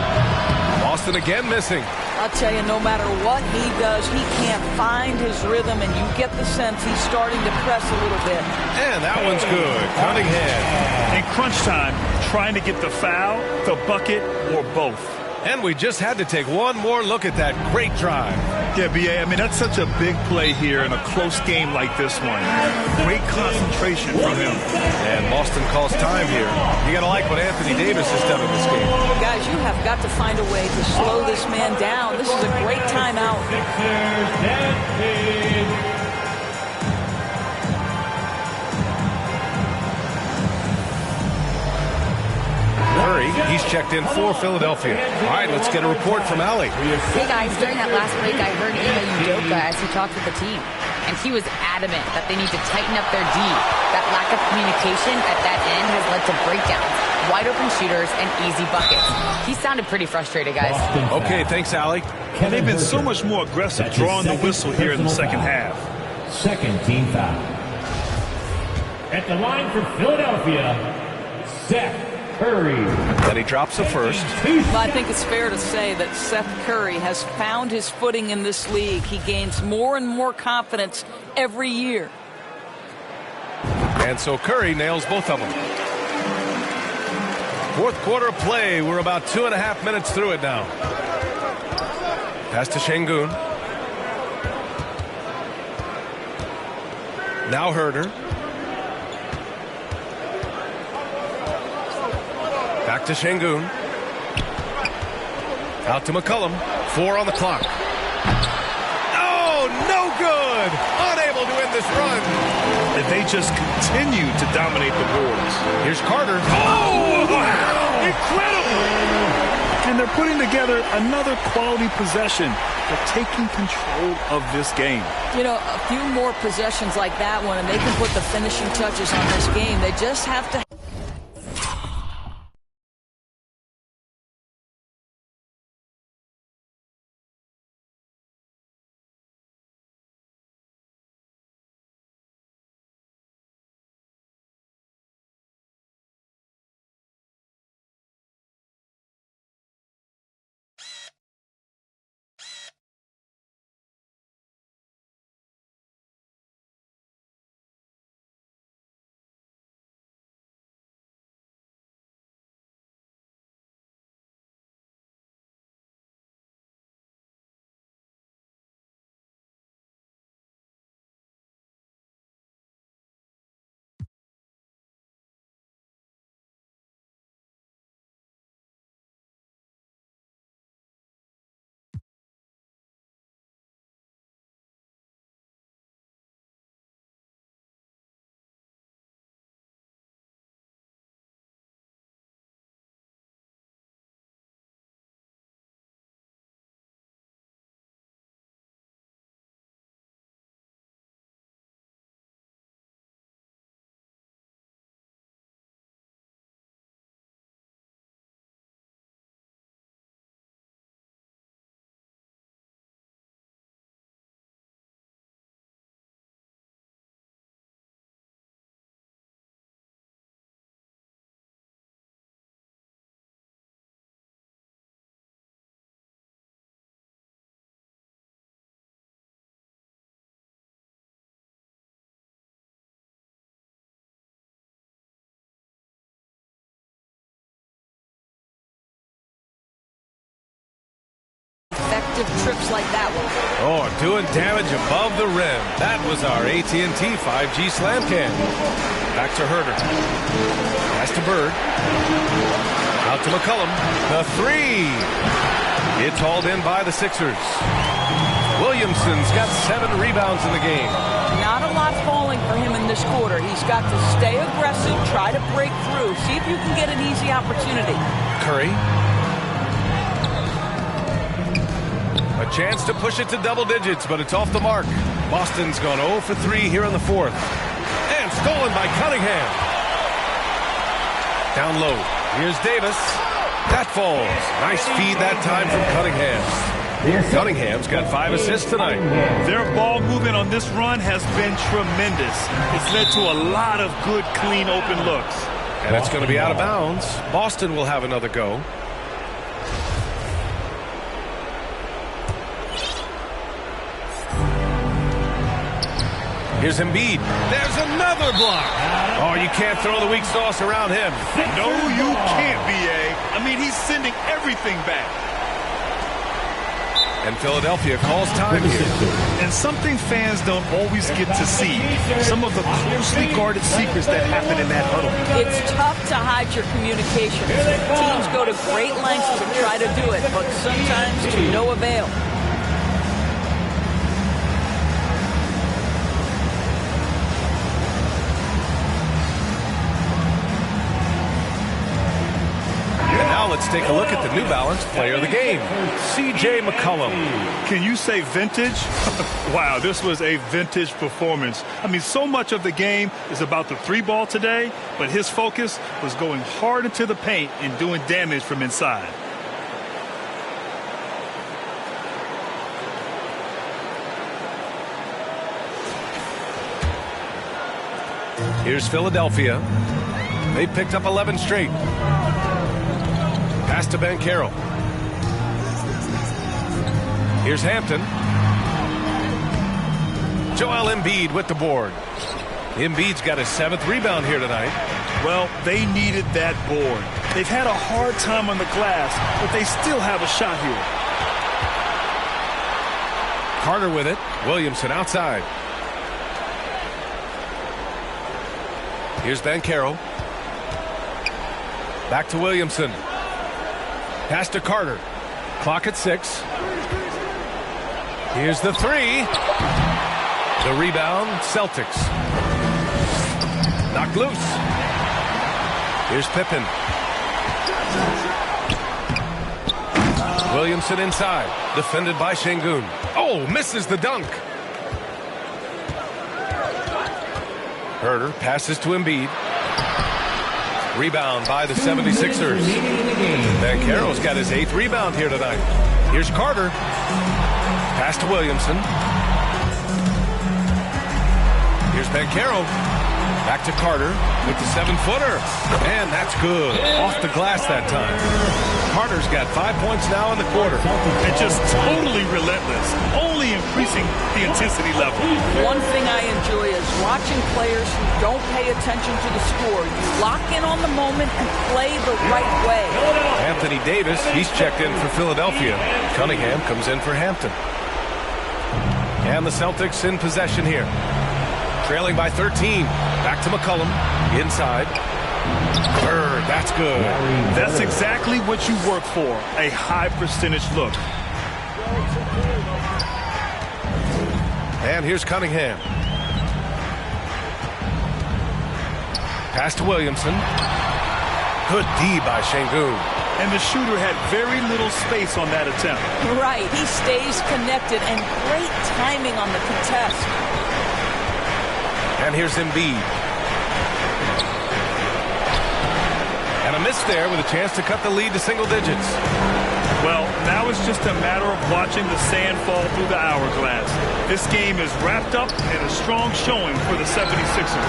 Boston again missing. I'll tell you, no matter what he does, he can't find his rhythm, and you get the sense he's starting to press a little bit. And that one's good. Cunningham. In crunch time, trying to get the foul, the bucket, or both. And we just had to take one more look at that great drive. Yeah, B.A., I mean, that's such a big play here in a close game like this one. Great concentration from him. And Boston calls time here. You got to like what Anthony Davis has done in this game. Guys, you have got to find a way to slow this man down. This is a great timeout. Curry, he's checked in for Philadelphia. All right, let's get a report from Allie. Hey guys, during that last break, I heard Ime Udoka as he talked with the team. And he was adamant that they need to tighten up their D. That lack of communication at that end has led to breakdowns, wide open shooters, and easy buckets. He sounded pretty frustrated, guys. Okay, thanks, Allie. And they've been so much more aggressive drawing the whistle here in the second half. Second team foul. At the line for Philadelphia, Seth Curry. Then he drops the first. Well, I think it's fair to say that Seth Curry has found his footing in this league. He gains more and more confidence every year. And so Curry nails both of them. Fourth quarter of play. We're about 2.5 minutes through it now. Pass to Şengün. Now Herder. Back to Şengün. Out to McCollum. 4 on the clock. Oh, no good! Unable to end this run. And they just continue to dominate the boards. Here's Carter. Oh, wow! Incredible! And they're putting together another quality possession. They're taking control of this game. You know, a few more possessions like that one, and they can put the finishing touches on this game. They just have to... Effective trips like that one. Oh, doing damage above the rim. That was our AT&T 5G slam cam. Back to Herder. Pass to Bird. Out to McCollum. The 3. It's hauled in by the Sixers. Williamson's got 7 rebounds in the game. Not a lot falling for him in this quarter. He's got to stay aggressive, try to break through, see if you can get an easy opportunity. Curry. A chance to push it to double digits, but it's off the mark. Boston's gone 0 for 3 here in the fourth. And stolen by Cunningham. Down low. Here's Davis. That falls. Nice feed that time from Cunningham. Cunningham's got 5 assists tonight. Their ball movement on this run has been tremendous. It's led to a lot of good, clean, open looks. And it's going to be out of bounds. Boston will have another go. Here's Embiid. There's another block. Oh, you can't throw the weak sauce around him. No, you can't, B.A. I mean, he's sending everything back. And Philadelphia calls time here. And something fans don't always get to see, some of the closely guarded secrets that happen in that huddle. It's tough to hide your communications. Teams go to great lengths to try to do it, but sometimes to no avail. Let's take a look at the New Balance player of the game, C.J. McCollum. Can you say vintage? Wow, this was a vintage performance. I mean, so much of the game is about the three ball today, but his focus was going hard into the paint and doing damage from inside. Here's Philadelphia. They picked up 11 straight. Pass to Banchero. Here's Hampton. Joel Embiid with the board. Embiid's got his 7th rebound here tonight. Well, they needed that board. They've had a hard time on the glass, but they still have a shot here. Carter with it. Williamson outside. Here's Banchero. Back to Williamson. Pass to Carter. Clock at 6. Here's the 3. The rebound, Celtics. Knocked loose. Here's Pippen. Williamson inside. Defended by Şengün. Oh, misses the dunk. Herder passes to Embiid. Rebound by the 76ers. Banchero's got his 8th rebound here tonight. Here's Carter. Pass to Williamson. Here's Banchero. Back to Carter with the 7-footer. And that's good. Off the glass that time. Carter's got 5 points now in the quarter. And just totally relentless, only increasing the intensity level. One thing I enjoy is watching players who don't pay attention to the score. You lock in on the moment and play the right way. Anthony Davis, he's checked in for Philadelphia. Cunningham comes in for Hampton. And the Celtics in possession here. Trailing by 13. Back to McCollum. Inside. Bird, that's good. That's exactly what you work for. A high percentage look. And here's Cunningham. Pass to Williamson. Good D by Şengün. And the shooter had very little space on that attempt. Right. He stays connected and great timing on the contest. And here's Embiid. And a miss there with a chance to cut the lead to single digits. Well, now it's just a matter of watching the sand fall through the hourglass. This game is wrapped up and a strong showing for the 76ers.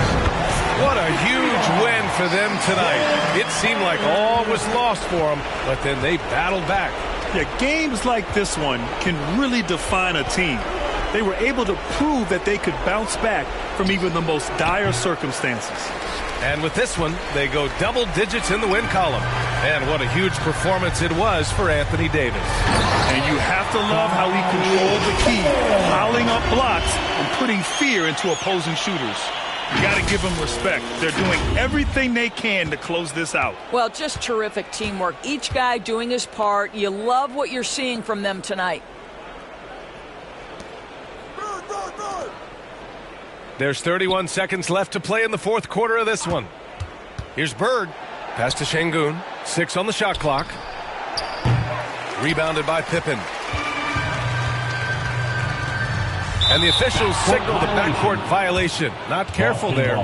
What a huge win for them tonight. It seemed like all was lost for them, but then they battled back. Yeah, games like this one can really define a team. They were able to prove that they could bounce back from even the most dire circumstances. And with this one, they go double digits in the win column. And what a huge performance it was for Anthony Davis. And you have to love how he controlled the key, piling up blocks and putting fear into opposing shooters. You got to give them respect. They're doing everything they can to close this out. Well, just terrific teamwork. Each guy doing his part. You love what you're seeing from them tonight. There's 31 seconds left to play in the fourth quarter of this one. Here's Bird. Pass to Şengün. 6 on the shot clock. Rebounded by Pippen. And the officials signal the backcourt violation. Not careful there.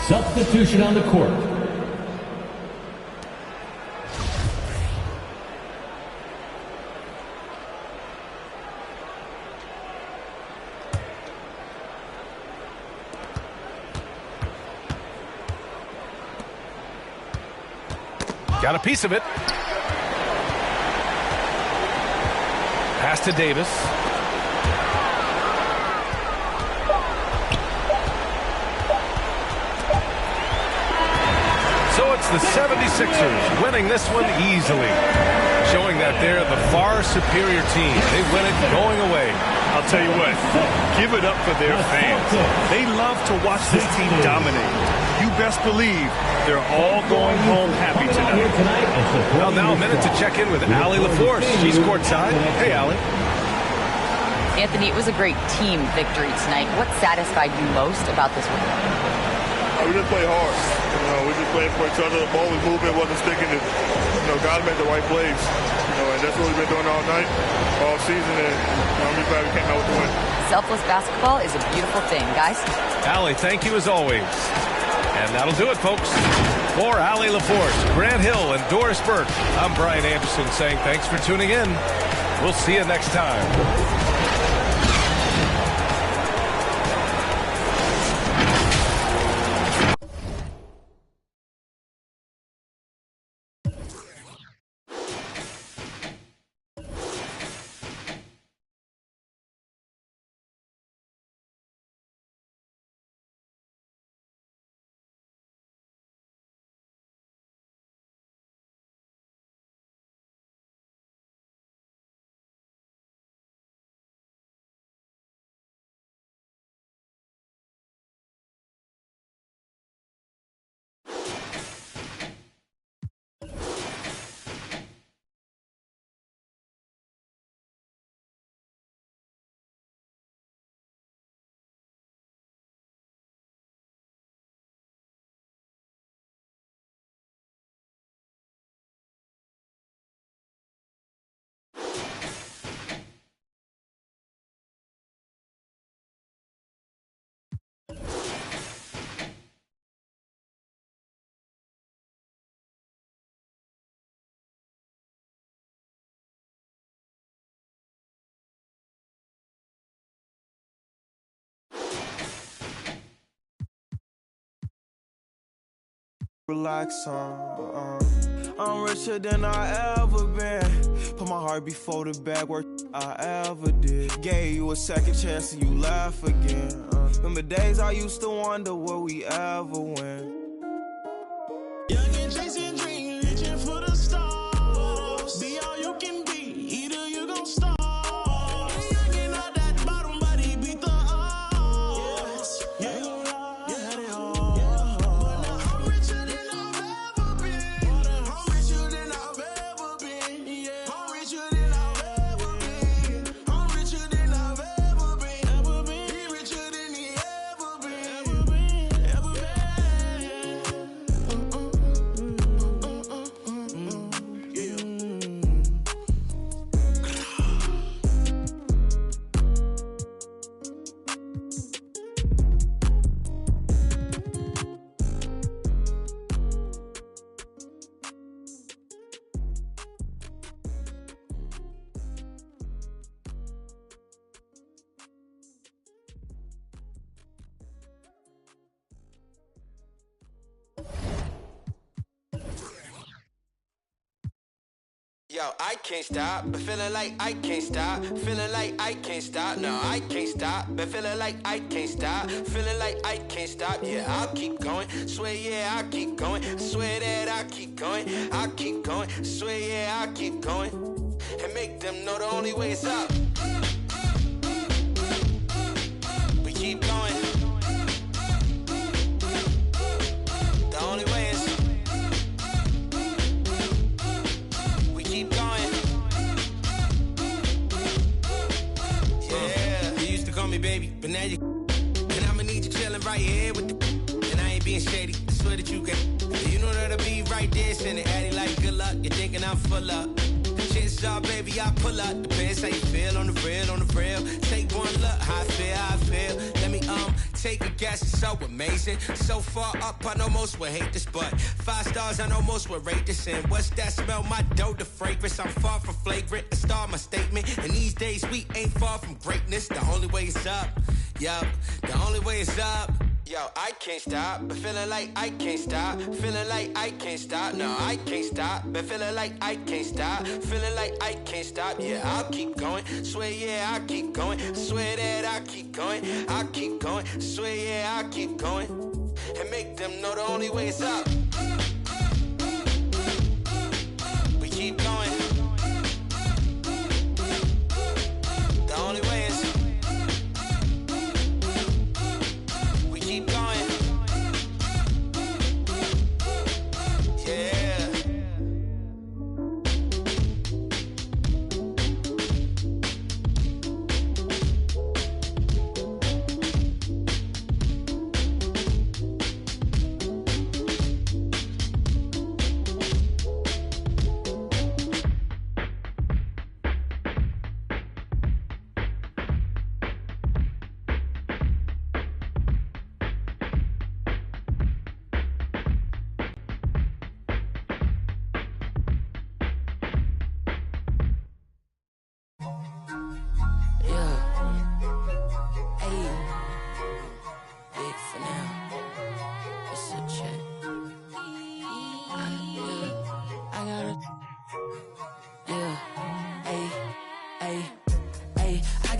Substitution on the court. Got a piece of it. Pass to Davis. So it's the 76ers winning this one easily, showing that they're the far superior team. They win it going away. I'll tell you what, give it up for their fans. They love to watch this team dominate. You best believe they're all going home happy tonight. Well, now a minute to check in with Allie LaForce. She's courtside. Hey, Allie. Anthony, it was a great team victory tonight. What satisfied you most about this win? We just played hard. We just played for each other. The ball was moving, wasn't sticking. God made the right plays. And that's what we've been doing all night, all season. And I'm just glad we came out with the win. Selfless basketball is a beautiful thing, guys. Allie, thank you as always. And that'll do it, folks. For Allie LaForce, Grant Hill, and Doris Burke, I'm Brian Anderson saying thanks for tuning in. We'll see you next time. Relax on. I'm richer than I ever been. Put my heart before the bad work I ever did. Gave you a second chance and you laugh again. Remember days I used to wonder will we ever win. Young and chasing dreams, reaching for the stars. Be all you can be, either you gon' stop. Yo, I can't stop, but feeling like I can't stop. Feeling like I can't stop, no, I can't stop. But feeling like I can't stop. Feeling like I can't stop, yeah, I'll keep going. Swear, yeah, I'll keep going. Swear that I'll keep going. I'll keep going. Swear, yeah, I'll keep going. And make them know the only way is up. We keep going. The only way is baby, but now you and I'ma need you chilling right here with the and I ain't being shady. I swear that you can. You know that'll be right there, sending Addy like good luck. You're thinking I'm full up. The chances are, baby, I pull up. Depends how you feel on the real, on the real. Take one look, how I feel. Let me take a guess, it's so amazing. So far up, I know most would hate this, but 5 stars, I know most would rate this. And what's that smell? My dough, the fragrance. I'm far from flagrant. A star, my statement. And these days we ain't far from greatness. The only way is up. Yup, the only way is up. Yo, I can't stop, but feeling like I can't stop. Feeling like I can't stop, no, I can't stop. But feeling like I can't stop. Feeling like I can't stop, yeah, I'll keep going. Swear, yeah, I'll keep going. Swear that I'll keep going. I'll keep going. Swear, yeah, I'll keep going. And make them know the only way is up.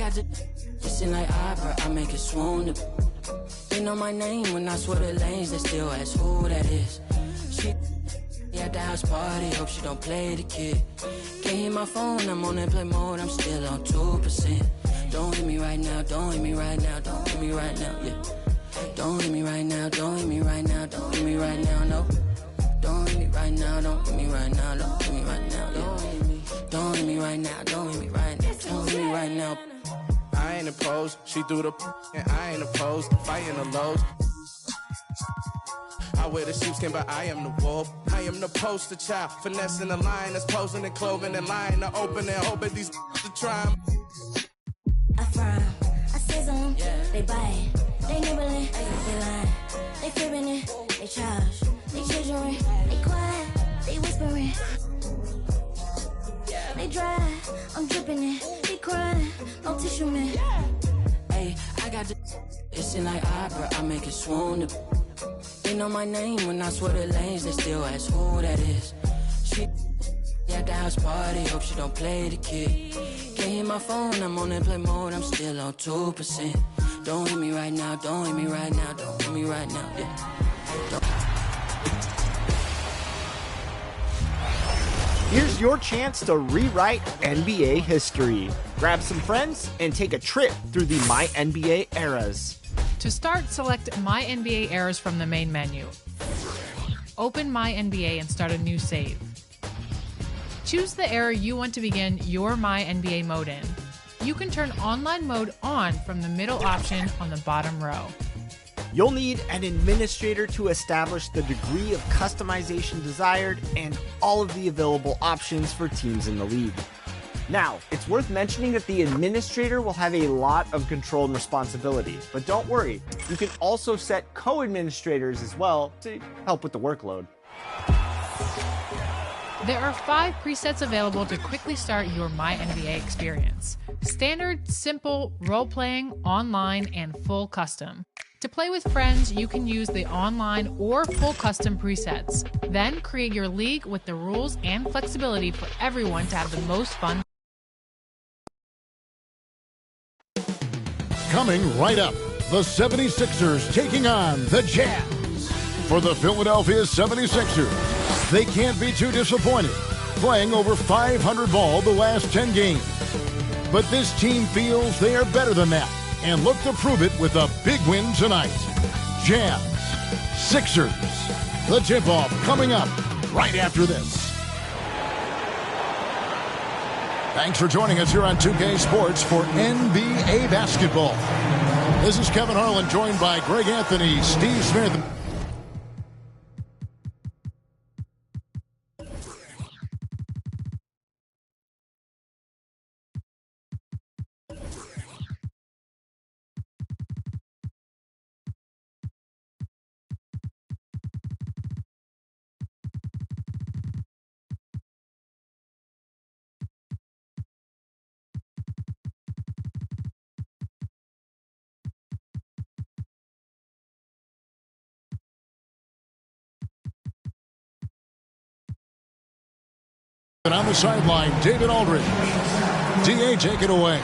got the listen like opera, I make it swoon. They know my name when I swear the lanes, they still ask who that is. She at the house party, hope she don't play the kid. Can't hear my phone, I'm on airplane mode, I'm still on 2%. Don't hit me right now, don't hit me right now, don't hit me right now, yeah. Don't hit me right now, don't hit me right now, don't hit me right now, no. Don't hit me right now, don't hit me right now, don't hit me right now, yeah. Don't hit me right now, don't hit me right now, don't hit me right now. I ain't opposed, she threw the and I ain't opposed, fighting the lows. I wear the sheepskin, but I am the wolf. I am the poster child, finessing the line that's posing and clothing and lying to open and hoping these to try. I frown, I sizzle, they bite, they nibbling, they lying, they fibbing it, they charge, they chiseling, they quiet, they whispering, they dry, I'm dripping it, they crying, no tissue man. Hey, I got the listen like opera, I make it swoon. They know my name when I swear the lanes, they still ask who that is. She at the house party, hope she don't play the kid. Can't hear my phone, I'm on airplane mode, I'm still on 2%. Don't hit me right now, don't hit me right now, don't hit me right now, yeah. Here's your chance to rewrite NBA history. Grab some friends and take a trip through the My NBA eras. To start, select My NBA Eras from the main menu. Open My NBA and start a new save. Choose the era you want to begin your My NBA mode in. You can turn online mode on from the middle option on the bottom row. You'll need an administrator to establish the degree of customization desired and all of the available options for teams in the league. Now, it's worth mentioning that the administrator will have a lot of control and responsibility, but don't worry, you can also set co-administrators as well to help with the workload. There are 5 presets available to quickly start your My NBA experience. Standard, simple, role-playing, online, and full custom. To play with friends, you can use the online or full custom presets. Then create your league with the rules and flexibility for everyone to have the most fun. Coming right up, the 76ers taking on the Jazz. For the Philadelphia 76ers, they can't be too disappointed, playing over 500 ball the last 10 games. But this team feels they are better than that and look to prove it with a big win tonight. Jazz, Sixers. The tip-off coming up right after this. Thanks for joining us here on 2K Sports for NBA basketball. This is Kevin Harlan, joined by Greg Anthony, Steve Smith. And on the sideline, David Aldridge. DA, take it away.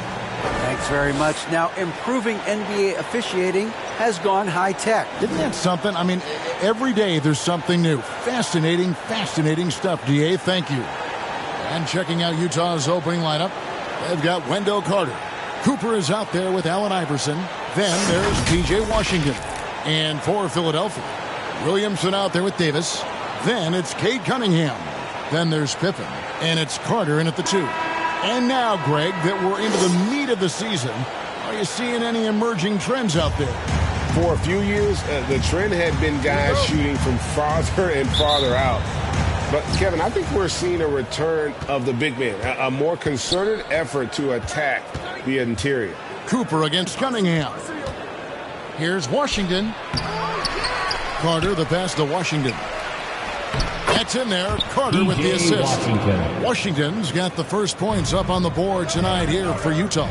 Thanks very much. Now, improving NBA officiating has gone high-tech. Isn't that something? I mean, every day there's something new. Fascinating, fascinating stuff, DA. Thank you. And checking out Utah's opening lineup, they've got Wendell Carter. Cooper is out there with Allen Iverson. Then there's P.J. Washington. And for Philadelphia, Williamson out there with Davis. Then it's Cade Cunningham. Then there's Pippen. And it's Carter in at the 2. And now, Greg, that we're into the meat of the season, are you seeing any emerging trends out there? For a few years, the trend had been guys shooting from farther and farther out. But, Kevin, I think we're seeing a return of the big man, a more concerted effort to attack the interior. Cooper against Cunningham. Here's Washington. Carter, the pass to Washington. That's in there. Carter with the assist. Washington's got the first points up on the board tonight here for Utah.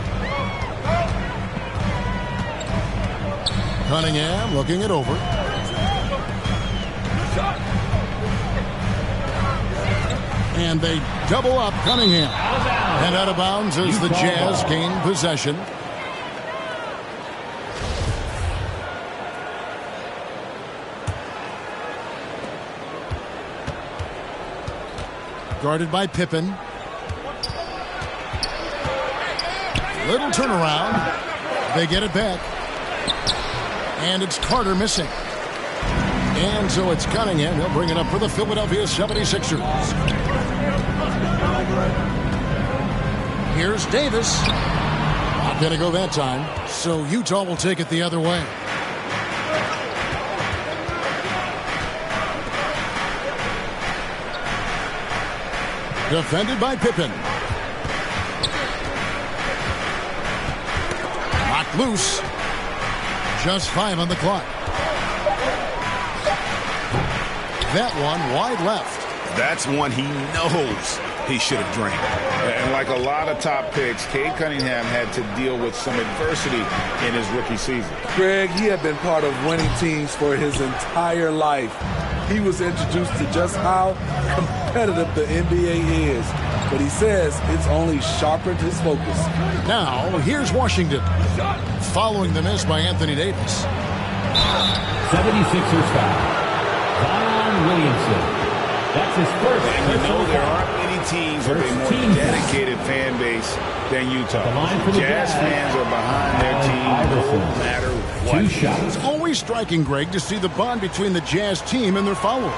Cunningham looking it over. And they double up Cunningham. And out of bounds as the Jazz gain possession. Guarded by Pippen. Little turnaround. They get it back. And it's Carter missing. And so it's Cunningham. He'll bring it up for the Philadelphia 76ers. Here's Davis. Not going to go that time. So Utah will take it the other way. Defended by Pippen. Knocked loose. Just 5 on the clock. That one wide left. That's one he knows he should have drained. And like a lot of top picks, Cade Cunningham had to deal with some adversity in his rookie season. Greg, he had been part of winning teams for his entire life. He was introduced to just how competitive the NBA is. But he says it's only sharpened his focus. Now, here's Washington. Following the miss by Anthony Davis. 76ers foul. Zion Williamson. That's his first. And you know there aren't many teams with a more dedicated fan base than Utah. Jazz fans are behind their team no matter what. It's always striking, Greg, to see the bond between the Jazz team and their followers.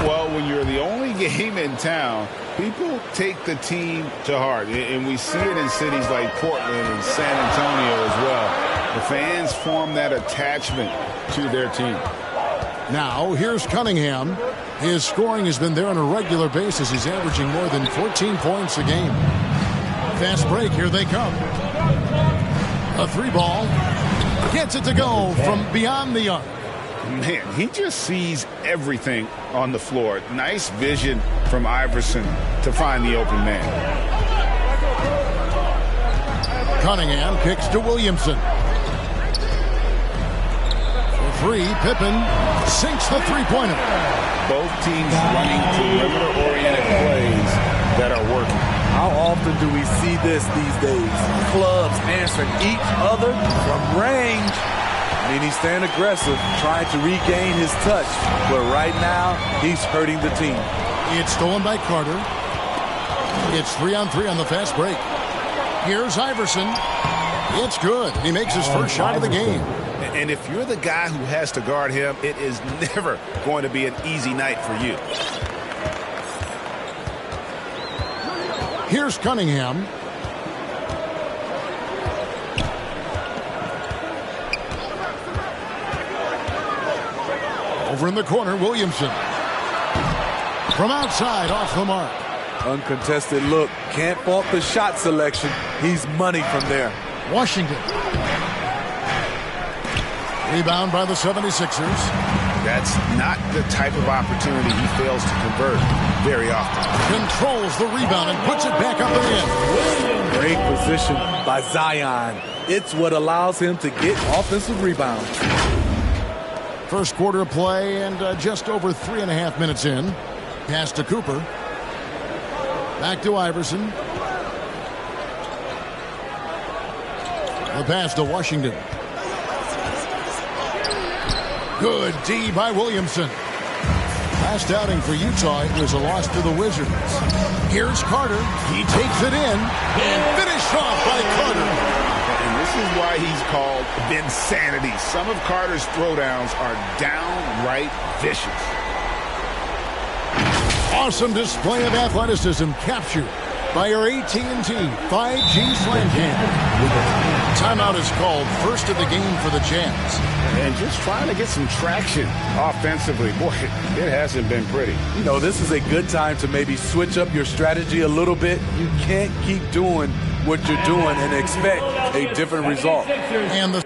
Well, when you're the only game in town, people take the team to heart. And we see it in cities like Portland and San Antonio as well. The fans form that attachment to their team. Now, here's Cunningham. His scoring has been there on a regular basis. He's averaging more than 14 points a game. Fast break. Here they come. A 3-ball. Gets it to go from beyond the arc. Man, he just sees everything on the floor. Nice vision from Iverson to find the open man. Cunningham kicks to Williamson. For 3, Pippen sinks the three-pointer. Both teams running perimeter-oriented plays that are working. How often do we see this these days? Clubs answering each other from range. I mean, he's staying aggressive, trying to regain his touch. But right now, he's hurting the team. It's stolen by Carter. It's 3-on-3 on the fast break. Here's Iverson. It's good. He makes his first shot of the game. And if you're the guy who has to guard him, it is never going to be an easy night for you. Here's Cunningham. Over in the corner, Williamson. From outside, off the mark. Uncontested look. Can't fault the shot selection. He's money from there. Washington. Rebound by the 76ers. That's not the type of opportunity he fails to convert very often. Controls the rebound and puts it back up and in. Great position by Zion. It's what allows him to get offensive rebounds. First quarter play and just over 3.5 minutes in. Pass to Cooper. Back to Iverson. The pass to Washington. Good D by Williamson. Last outing for Utah, it was a loss to the Wizards. Here's Carter. He takes it in and finished off by Carter. And this is why he's called Vinsanity. Some of Carter's throwdowns are downright vicious. Awesome display of athleticism captured by our AT&T 5G Slam Cam. Timeout is called, first of the game for the Jazz. And just trying to get some traction offensively. Boy, it hasn't been pretty. You know, this is a good time to maybe switch up your strategy a little bit. You can't keep doing what you're doing and expect a different result. And the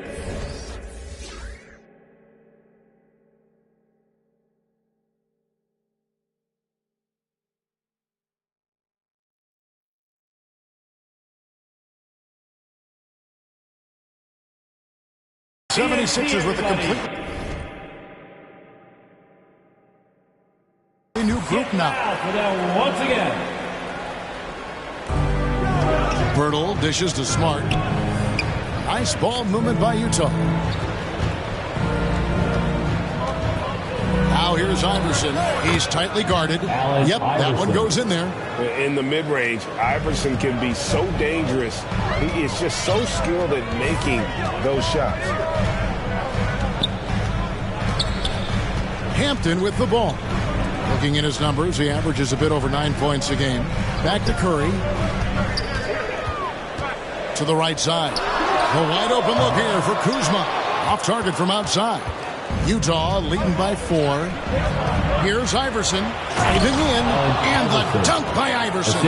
'76ers with a complete new group now. Once again, Bertle dishes to Smart. Nice ball movement by Utah. Now here's Iverson. He's tightly guarded. Yep, that one goes in there. In the mid-range, Iverson can be so dangerous. He is just so skilled at making those shots. Hampton with the ball. Looking at his numbers, he averages a bit over 9 points a game. Back to Curry. To the right side. A wide open look here for Kuzma. Off target from outside. Utah leading by 4. Here's Iverson. Driving in. And the dunk by Iverson.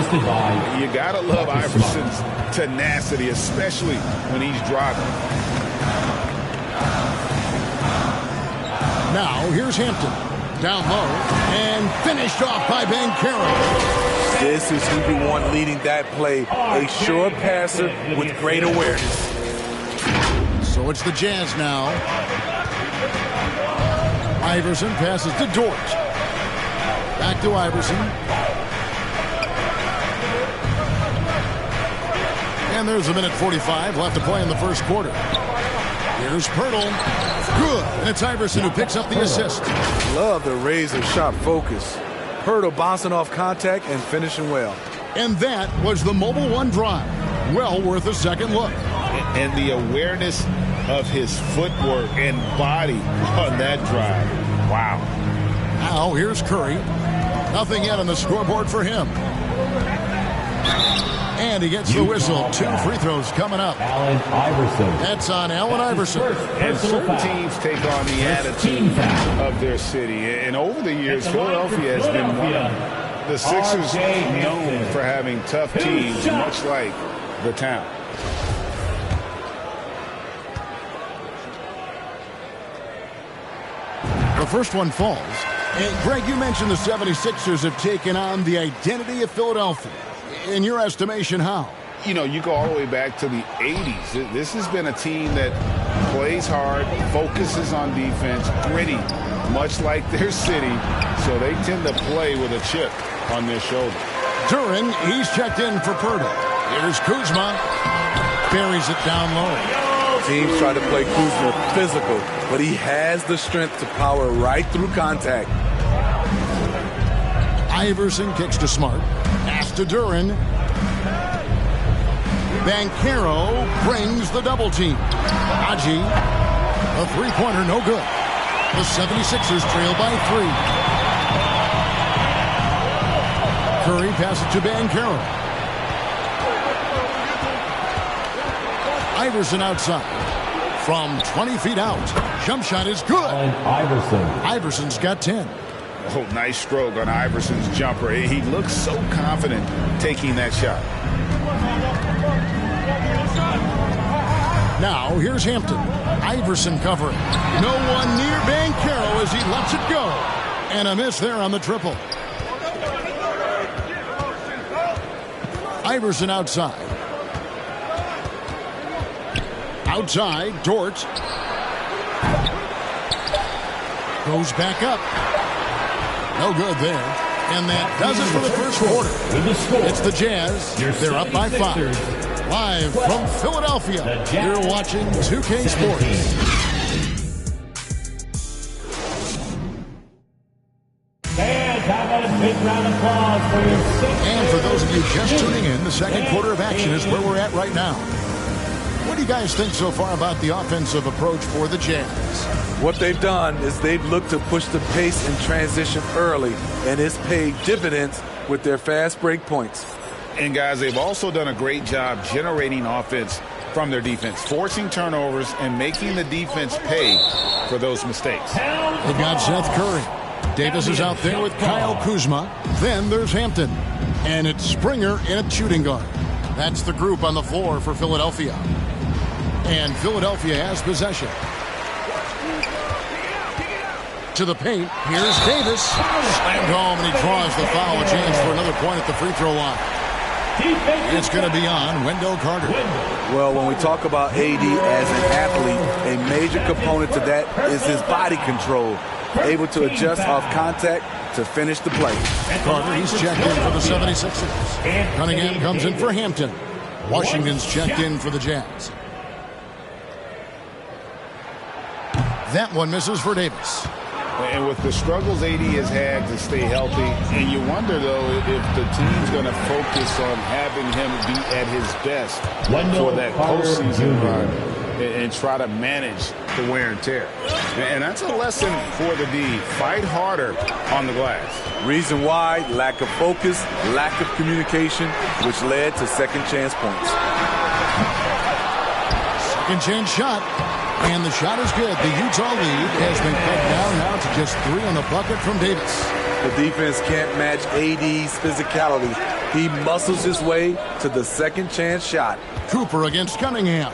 You got to love Iverson's tenacity, especially when he's driving. Now, here's Hampton. Down low. And finished off by Banchero. This is who you want leading that play. A sure passer with great awareness. So it's the Jazz now. Iverson passes to Dort. Back to Iverson. And there's a minute 45 left to play in the first quarter. Here's Pirtle. Good. And it's Iverson who picks up the assist. Love the razor shot focus. Pirtle bouncing off contact and finishing well. And that was the Mobile One drive. Well worth a second look. And the awareness of his footwork and body on that drive. Wow. Now here's Curry. Nothing yet on the scoreboard for him. And he gets the whistle. 2 free throws coming up. Allen Iverson. That's on Allen Iverson. And certain teams take on the attitude of their city. And over the years, Philadelphia has been one of the Sixers known for having tough teams, much like the town. The first one falls. And Greg, you mentioned the 76ers have taken on the identity of Philadelphia. In your estimation, how? You know, you go all the way back to the 80s. This has been a team that plays hard, focuses on defense, gritty, much like their city. So they tend to play with a chip on their shoulder. Duren, he's checked in for Pirtle. Here's Kuzma. Buries it down low. Teams try to play Kuzma physical, but he has the strength to power right through contact. Iverson kicks to Smart. Pass to Duren. Banchero brings the double team. Haji, a three-pointer, no good. The 76ers trail by 3. Curry passes to Banchero. Iverson outside. From 20 feet out. Jump shot is good. Iverson's got 10. Oh, nice stroke on Iverson's jumper. He looks so confident taking that shot. Now, here's Hampton. Iverson covering. No one near Banchero as he lets it go. And a miss there on the triple. Iverson outside. Outside, Dort. Goes back up. No good there. And that does it for the first quarter. It's the Jazz. They're up by 5. Live from Philadelphia, you're watching 2K Sports. And for those of you just tuning in, the second quarter of action is where we're at right now. What do you guys think so far about the offensive approach for the Jazz? What they've done is they've looked to push the pace and transition early, and it's paid dividends with their fast break points. And guys, they've also done a great job generating offense from their defense, forcing turnovers and making the defense pay for those mistakes. They've got Seth Curry. Davis is out there with Kyle Kuzma. Then there's Hampton. And it's Springer in a shooting guard. That's the group on the floor for Philadelphia. And Philadelphia has possession. To the paint. Here's Davis. Slammed home, and he draws the foul. A chance for another point at the free throw line. It's going to be on Wendell Carter. Well, when we talk about AD as an athlete, a major component to that is his body control. Able to adjust off contact to finish the play. Carter, he's checked in for the 76ers. Cunningham comes in for Hampton. Washington's checked in for the Jazz. That one misses for Davis. And with the struggles AD has had to stay healthy, and you wonder, though, if the team's going to focus on having him be at his best for that postseason run and try to manage the wear and tear. And that's a lesson for the D. Fight harder on the glass. Reason why, lack of focus, lack of communication, which led to second chance points. Second chance shot. And the shot is good. The Utah lead has been cut down now to just 3 on the bucket from Davis. The defense can't match AD's physicality. He muscles his way to the second chance shot. Cooper against Cunningham.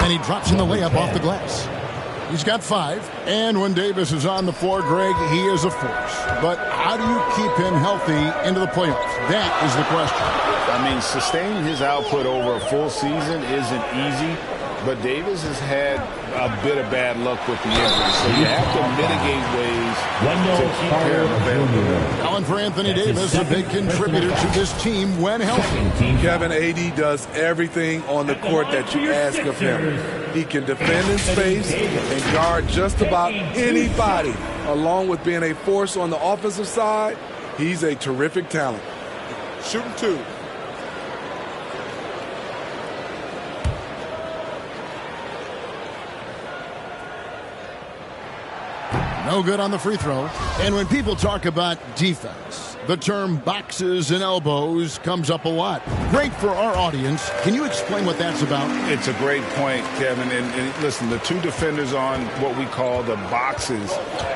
And he drops in the layup off the glass. He's got 5. And when Davis is on the floor, Greg, he is a force. But how do you keep him healthy into the playoffs? That is the question. I mean, sustaining his output over a full season isn't easy, but Davis has had a bit of bad luck with the injury, so you have to mitigate ways to keep him available. Calling for Anthony Davis, a big contributor to this team when healthy. Kevin, AD does everything on the court that you ask of him. He can defend in space and guard just about anybody. Along with being a force on the offensive side, he's a terrific talent. Shooting 2. No good on the free throw. And when people talk about defense, the term boxes and elbows comes up a lot. Great for our audience. Can you explain what that's about? It's a great point, Kevin. And listen, the 2 defenders on what we call the boxes,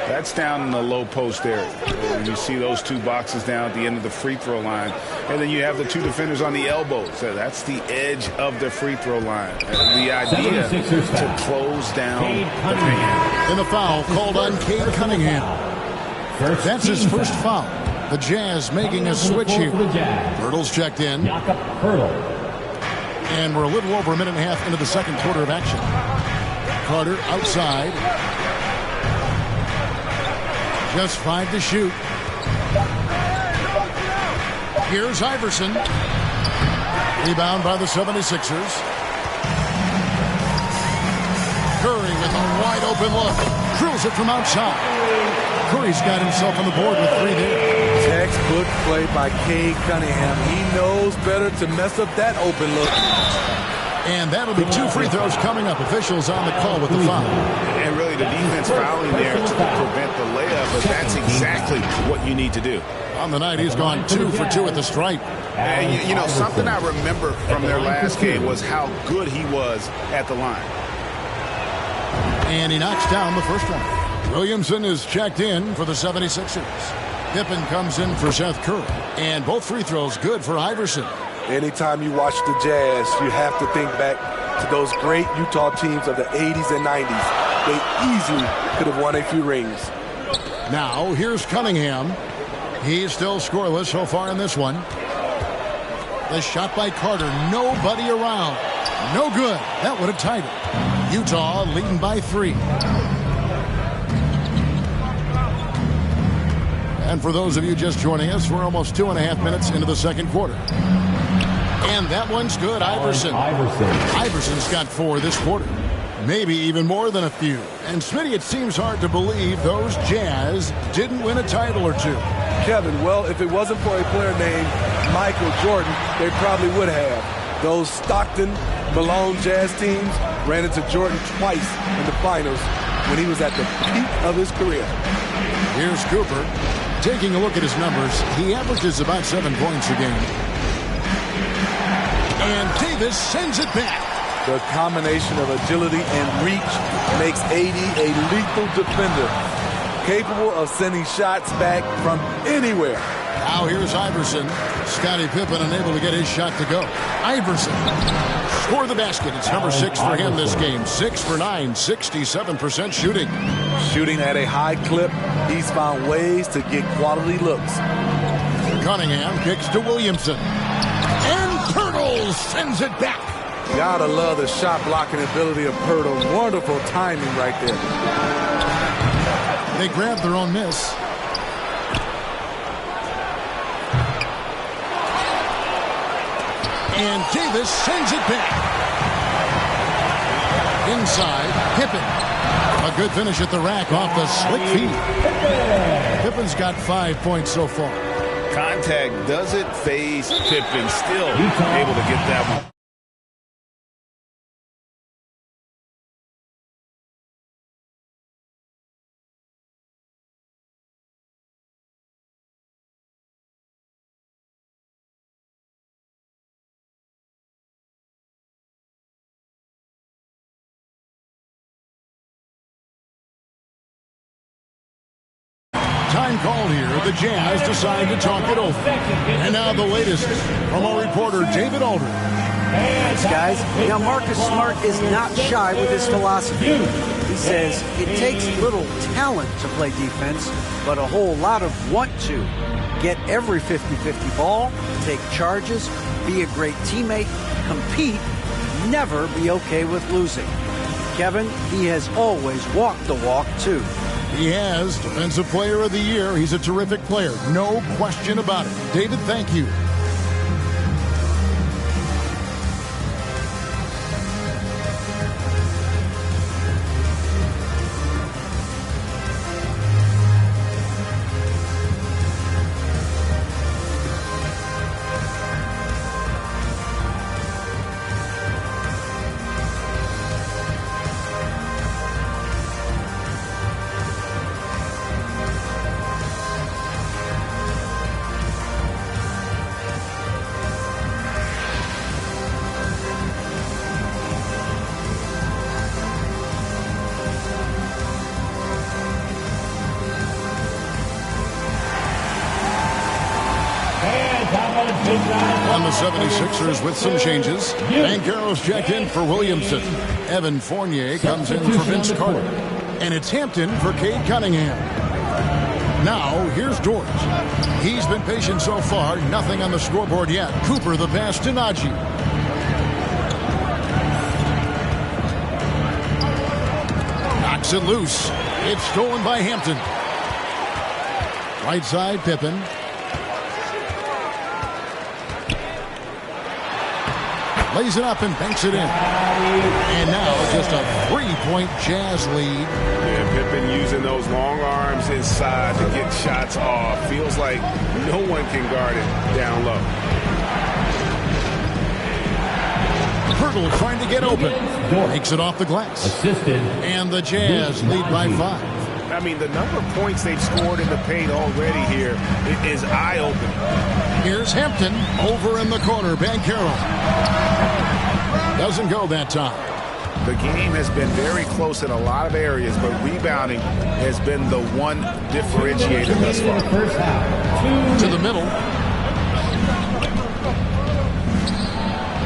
that's down in the low post area. And you see those 2 boxes down at the end of the free throw line. And then you have the 2 defenders on the elbows. So that's the edge of the free throw line. The idea to close down the paint. And a foul called on Cade Cunningham. That's his first foul. The Jazz making a switch here. Hurdle's checked in. And we're a little over a minute and a half into the second quarter of action. Carter outside. Just 5 to shoot. Here's Iverson. Rebound by the 76ers. Curry with a wide open look. Drills it from outside. Curry's got himself on the board with 3 there. Textbook play by Cade Cunningham. He knows better to mess up that open look. And that'll be 2 free throws coming up. Officials on the call with the foul. And really the defense fouling there to prevent the layup, but that's exactly what you need to do. On the night, he's gone 2 for 2 at the stripe. And you know, something I remember from their last game was how good he was at the line. And he knocks down the first one. Williamson is checked in for the 76ers. Pippen comes in for Seth Curry. And both free throws good for Iverson. Anytime you watch the Jazz, you have to think back to those great Utah teams of the 80s and 90s. They easily could have won a few rings. Now, here's Cunningham. He's still scoreless so far in this one. The shot by Carter. Nobody around. No good. That would have tied it. Utah leading by 3. And for those of you just joining us, we're almost 2.5 minutes into the second quarter. And that one's good. Iverson's got 4 this quarter. Maybe even more than a few. And Smitty, it seems hard to believe those Jazz didn't win a title or 2. Kevin, well, if it wasn't for a player named Michael Jordan, they probably would have. Those Stockton, Malone Jazz teams ran into Jordan twice in the finals when he was at the peak of his career. Here's Cooper. Taking a look at his numbers, he averages about 7 points a game. And Davis sends it back. The combination of agility and reach makes AD a lethal defender, capable of sending shots back from anywhere. Now here's Iverson. Scottie Pippen unable to get his shot to go. Iverson score the basket. It's number 6 for him this game. 6 for 9, 67% shooting. Shooting at a high clip, he's found ways to get quality looks. Cunningham kicks to Williamson. And Pirtle sends it back. Gotta love the shot blocking ability of Pirtle. Wonderful timing right there. They grab their own miss. And Davis sends it back. Inside, Pippen. A good finish at the rack off the slick feet. Pippen's got 5 points so far. Contact doesn't phase Pippen. Still able to get that one. Time called here. The Jazz decide to talk it over. And now the latest from our reporter, David Aldridge. Thanks, guys. Now, Marcus Smart is not shy with his philosophy. He says it takes little talent to play defense, but a whole lot of want to. Get every 50-50 ball, take charges, be a great teammate, compete, never be okay with losing. Kevin, he has always walked the walk, too. He has Defensive Player of the Year. He's a terrific player. No question about it. David, thank you. On the 76ers with some changes. Banchero's checked in for Williamson. Evan Fournier comes in for Vince Carter. And it's Hampton for Cade Cunningham. Now, here's Dort. He's been patient so far. Nothing on the scoreboard yet. Cooper the pass to Najee. Knocks it loose. It's stolen by Hampton. Right side, Pippen. Lays it up and banks it in. And now just a 3-point Jazz lead. Yeah, Pippen using those long arms inside to get shots off. Feels like no one can guard it down low. Hurdle trying to get open. Takes it off the glass. Assisted. And the Jazz lead by 5. I mean, the number of points they've scored in the paint already here is eye-opening. Here's Hampton over in the corner. Banchero. Doesn't go that time. The game has been very close in a lot of areas, but rebounding has been the one differentiator thus far. To the middle.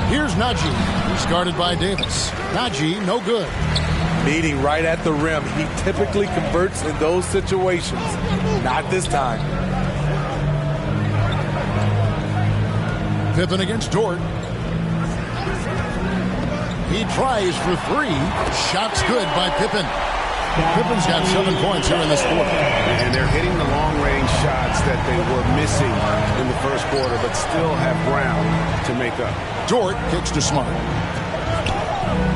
Here's Najee. He's guarded by Davis. Najee, no good. Meeting right at the rim. He typically converts in those situations. Not this time. Pippen against Dort. He tries for 3. Shot's good by Pippen. Pippen's got 7 points here in this quarter. And they're hitting the long-range shots that they were missing in the first quarter, but still have ground to make up. Dort kicks to Smart.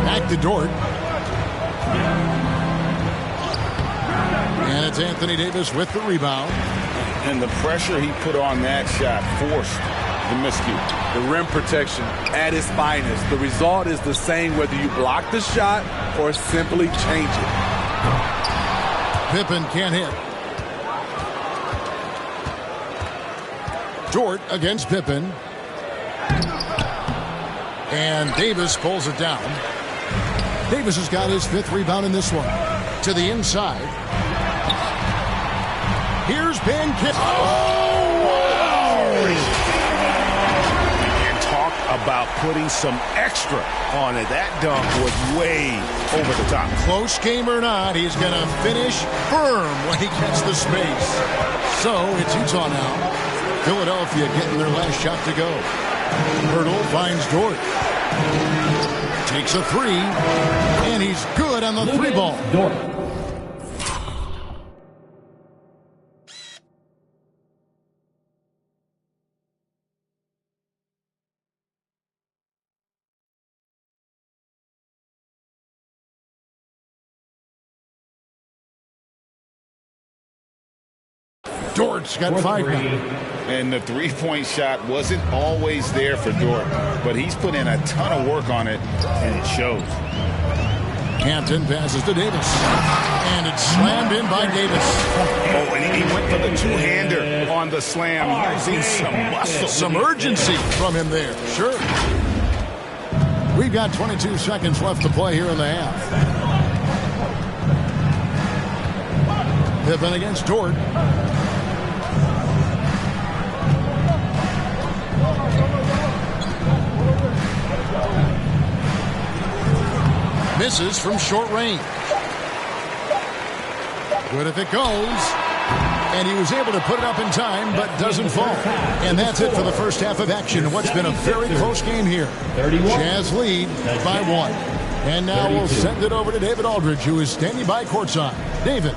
Back to Dort. And it's Anthony Davis with the rebound. And the pressure he put on that shot forced the miscue. The rim protection at its finest. The result is the same whether you block the shot or simply change it. Pippen can't hit. Dort against Pippen. And Davis pulls it down. Davis has got his 5th rebound in this one. To the inside. Here's Banchero. And talk about putting some extra on it. That dunk was way over the top. Close game or not, he's going to finish firm when he gets the space. So it's Utah now. Philadelphia getting their last shot to go. Hurdle finds Dort. Takes a 3, and he's good on the 3 ball. Dort. Dort's got 5 now. And the three-point shot wasn't always there for Dort, but he's put in a ton of work on it, and it shows. Hampton passes to Davis. And it's slammed in by Davis. Oh, and he went for the two-hander on the slam, using some muscle. Some urgency from him there. Sure. We've got 22 seconds left to play here in the half. Pippen against Dort. Misses from short range. Good if it goes. And he was able to put it up in time, but doesn't fall. And that's it for the first half of action in what's been a very close game here. Jazz lead by 1. And now we'll send it over to David Aldridge, who is standing by courtside. David.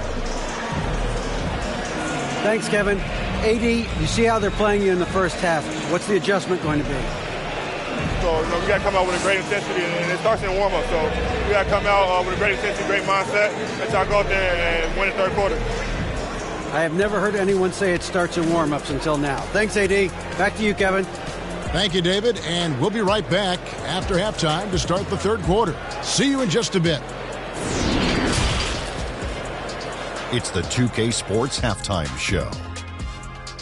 Thanks, Kevin. AD, you see how they're playing you in the first half. What's the adjustment going to be? So, we got to come out with a great intensity, and it starts in warm-up. So, we got to come out with a great intensity, great mindset, and try to go out there and win the third quarter. I have never heard anyone say it starts in warm-ups until now. Thanks, AD. Back to you, Kevin. Thank you, David, and we'll be right back after halftime to start the third quarter. See you in just a bit. It's the 2K Sports Halftime Show.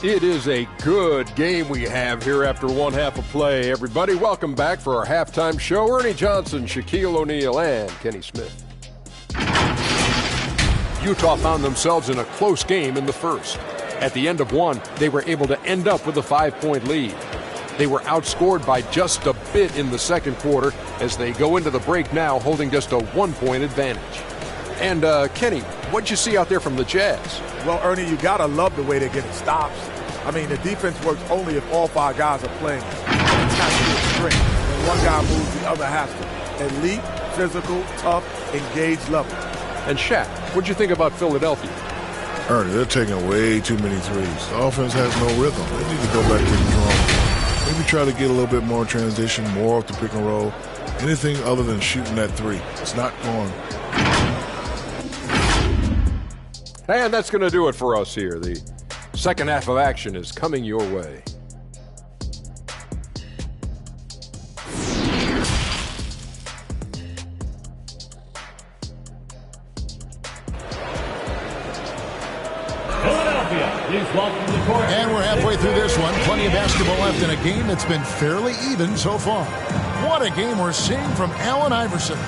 It is a good game we have here after one half of play. Everybody, welcome back for our halftime show. Ernie Johnson, Shaquille O'Neal, and Kenny Smith. Utah found themselves in a close game in the first. At the end of one, they were able to end up with a 5-point lead. They were outscored by just a bit in the second quarter as they go into the break now holding just a 1-point advantage. And, Kenny, what'd you see out there from the Jazz? Well, Ernie, you got to love the way they're getting stops. I mean, the defense works only if all 5 guys are playing. It's not to a strength. When one guy moves, the other has to. Elite, physical, tough, engaged level. And Shaq, what'd you think about Philadelphia? Ernie, they're taking way too many threes. The offense has no rhythm. They need to go back to the drum. Maybe try to get a little bit more transition, more off the pick and roll. Anything other than shooting that three. It's not going. And that's going to do it for us here. The second half of action is coming your way. And we're halfway through this one. Plenty of basketball left in a game that's been fairly even so far. What a game we're seeing from Allen Iverson.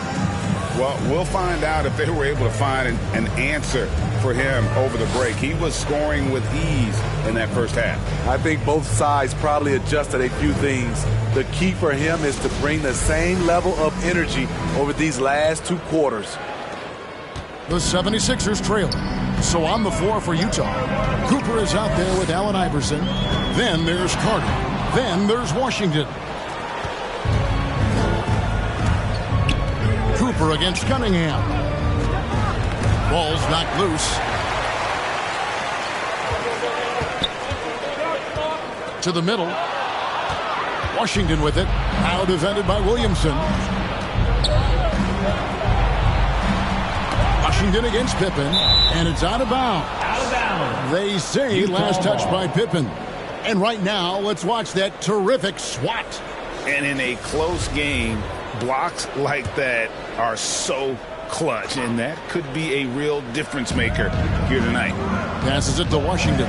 Well, we'll find out if they were able to find an answer for him over the break. He was scoring with ease in that first half. I think both sides probably adjusted a few things. The key for him is to bring the same level of energy over these last 2 quarters. The 76ers trail. So on the floor for Utah, Cooper is out there with Allen Iverson. Then there's Carter. Then there's Washington. Cooper against Cunningham. Ball's knocked loose. To the middle. Washington with it. Now defended by Williamson. Washington against Pippen, and it's out of bounds. Out of bounds. They say last touch by Pippen. And right now, let's watch that terrific swat. And in a close game, blocks like that are so clutch, and that could be a real difference maker here tonight. Passes it to Washington.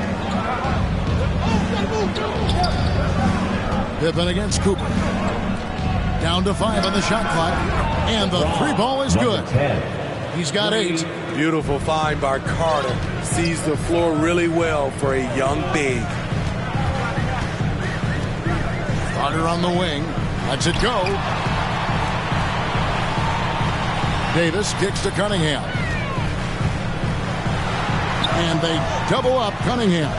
Pippen against Cooper. Down to 5 on the shot clock, and the 3 ball is good. He's got 8. Beautiful find by Carter. Sees the floor really well for a young big. Carter on the wing. Lets it go. Davis kicks to Cunningham. And they double up Cunningham.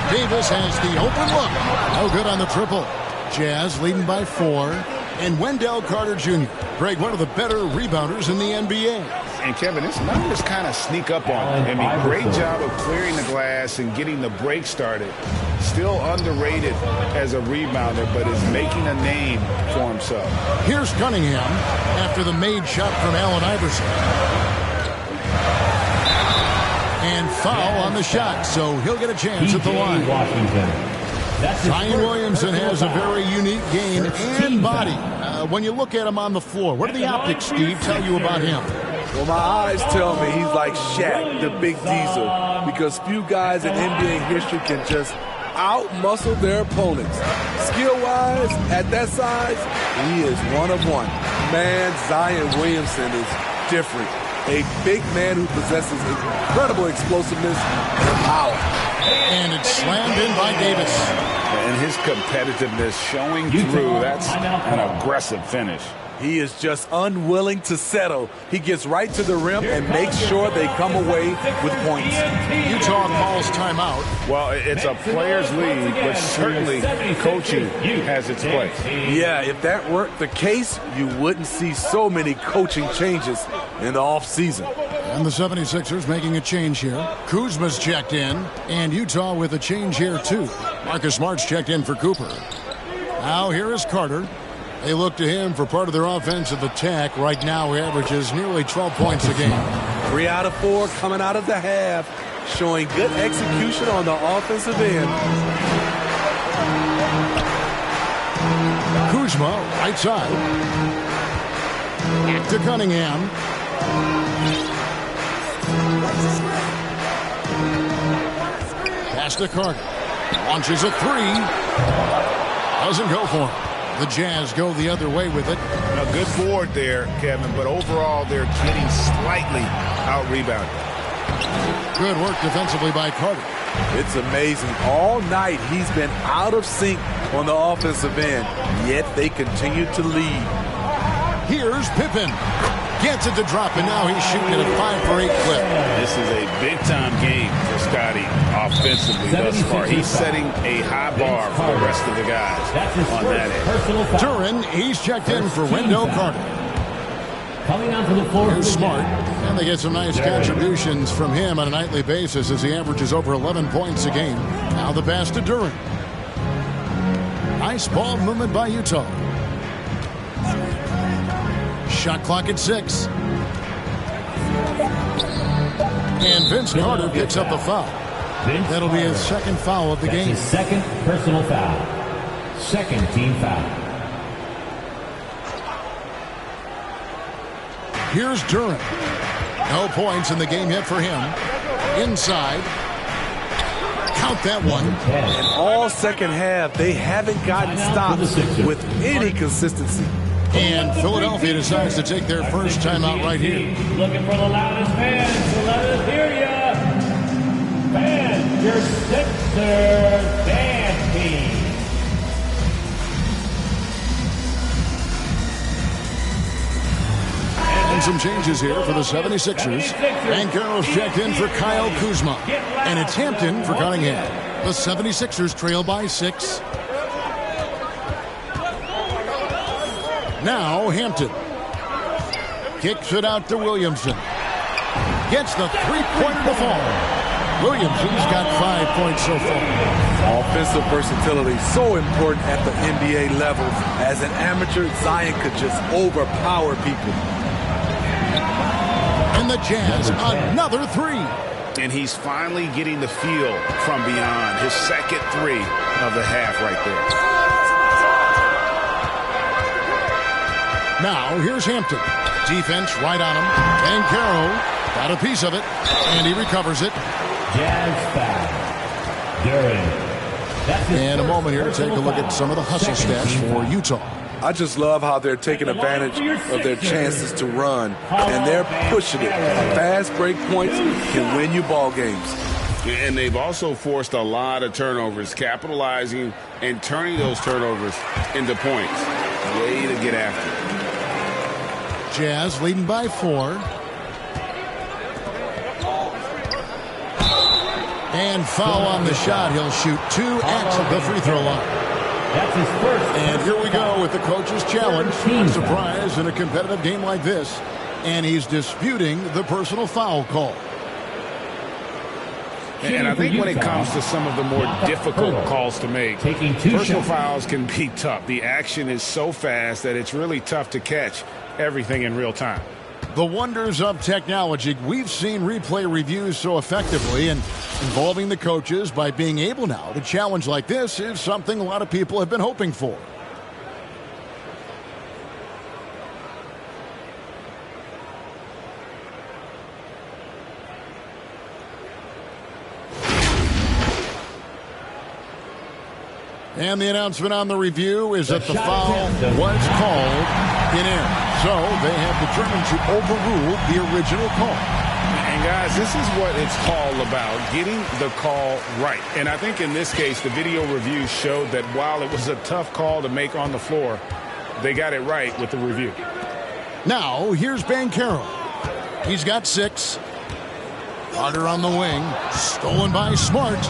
Davis has the open look. No good on the triple. Jazz leading by 4. And Wendell Carter Jr., Greg, one of the better rebounders in the NBA. And Kevin, his numbers kind of sneak up on him. I mean, great job of clearing the glass and getting the break started. Still underrated as a rebounder, but is making a name for himself. Here's Cunningham after the made shot from Allen Iverson. And foul on the shot, so he'll get a chance at the line. Zion Williamson has a very unique game and body. When you look at him on the floor, what do the optics, Steve, tell you about him? Well, my eyes tell me he's like Shaq, the big diesel, because few guys in NBA history can just out-muscle their opponents. Skill-wise, at that size, he is one of one. Man, Zion Williamson is different. A big man who possesses incredible explosiveness and power. And it's slammed in by Davis. And his competitiveness showing through. That's an aggressive finish. He is just unwilling to settle. He gets right to the rim and makes sure they come away with points. Utah calls timeout. Well, it's a player's league, but certainly coaching has its place. Yeah, if that weren't the case, you wouldn't see so many coaching changes in the offseason. And the 76ers making a change here. Kuzma's checked in, and Utah with a change here too. Marcus Smart's checked in for Cooper. Now here is Carter. They look to him for part of their offensive attack. Right now, he averages nearly 12 points a game. 3 out of 4 coming out of the half, showing good execution on the offensive end. Kuzma, right side. To Cunningham. Pass to Carter. Launches a 3. Doesn't go for him. The Jazz go the other way with it. A good board there, Kevin, but overall they're getting slightly out-rebounded. Good work defensively by Carter. It's amazing. All night he's been out of sync on the offensive end, yet they continue to lead. Here's Pippen. Gets it to drop, and now he's shooting at a 5 for 8 clip. This is a big-time game for Scotty offensively thus far. He's setting a high bar for the rest of the guys on that end. Duren, he's checked in for Wendell Carter. Coming onto the floor. Here's Smart, and they get some nice contributions from him on a nightly basis as he averages over 11 points a game. Now the pass to Duren. Nice ball movement by Utah. Shot clock at 6. And Vince Carter picks up the foul. That'll be his second foul of the game. His second personal foul. Second team foul. Here's Duren. No points in the game yet for him. Inside. Count that one. And all second half, they haven't gotten stops with any consistency. And Philadelphia decides to take their first timeout right here. Looking for the loudest fans, so let us hear ya. Fans, your Sixers dance team. And some changes here for the 76ers. Banchero's checked in for Kyle Kuzma. And it's Hampton for Cunningham. The 76ers trail by 6. Now Hampton kicks it out to Williamson. Gets the three-pointer to fall. Williamson's got 5 points so far. Offensive versatility so important at the NBA level. As an amateur, Zion could just overpower people. And the Jazz, another 3. And he's finally getting the feel from beyond. His second 3 of the half right there. Now, here's Hampton. Defense right on him. Banchero got a piece of it, and he recovers it. Jazz foul. Duren. And a moment here to take a look at some of the hustle stats for Utah. I just love how they're taking advantage of their chances to run, and they're pushing it. Fast break points can win you ball games. And they've also forced a lot of turnovers, capitalizing and turning those turnovers into points. Way to get after it. Jazz leading by 4. And foul on the shot. He'll shoot 2 at the free throw line. That's his first. And here we go with the coach's challenge. Surprise in a competitive game like this. And he's disputing the personal foul call. And I think when it comes to some of the more difficult calls to make, personal fouls can be tough. The action is so fast that it's really tough to catch everything in real time. The wonders of technology. We've seen replay reviews so effectively, and involving the coaches by being able now to challenge like this is something a lot of people have been hoping for. And the announcement on the review is that the foul was called in air. So they have determined to overrule the original call. And guys, this is what it's all about, getting the call right. And I think in this case, the video review showed that while it was a tough call to make on the floor, they got it right with the review. Now, here's Banchero. He's got 6. Carter on the wing. Stolen by Smart.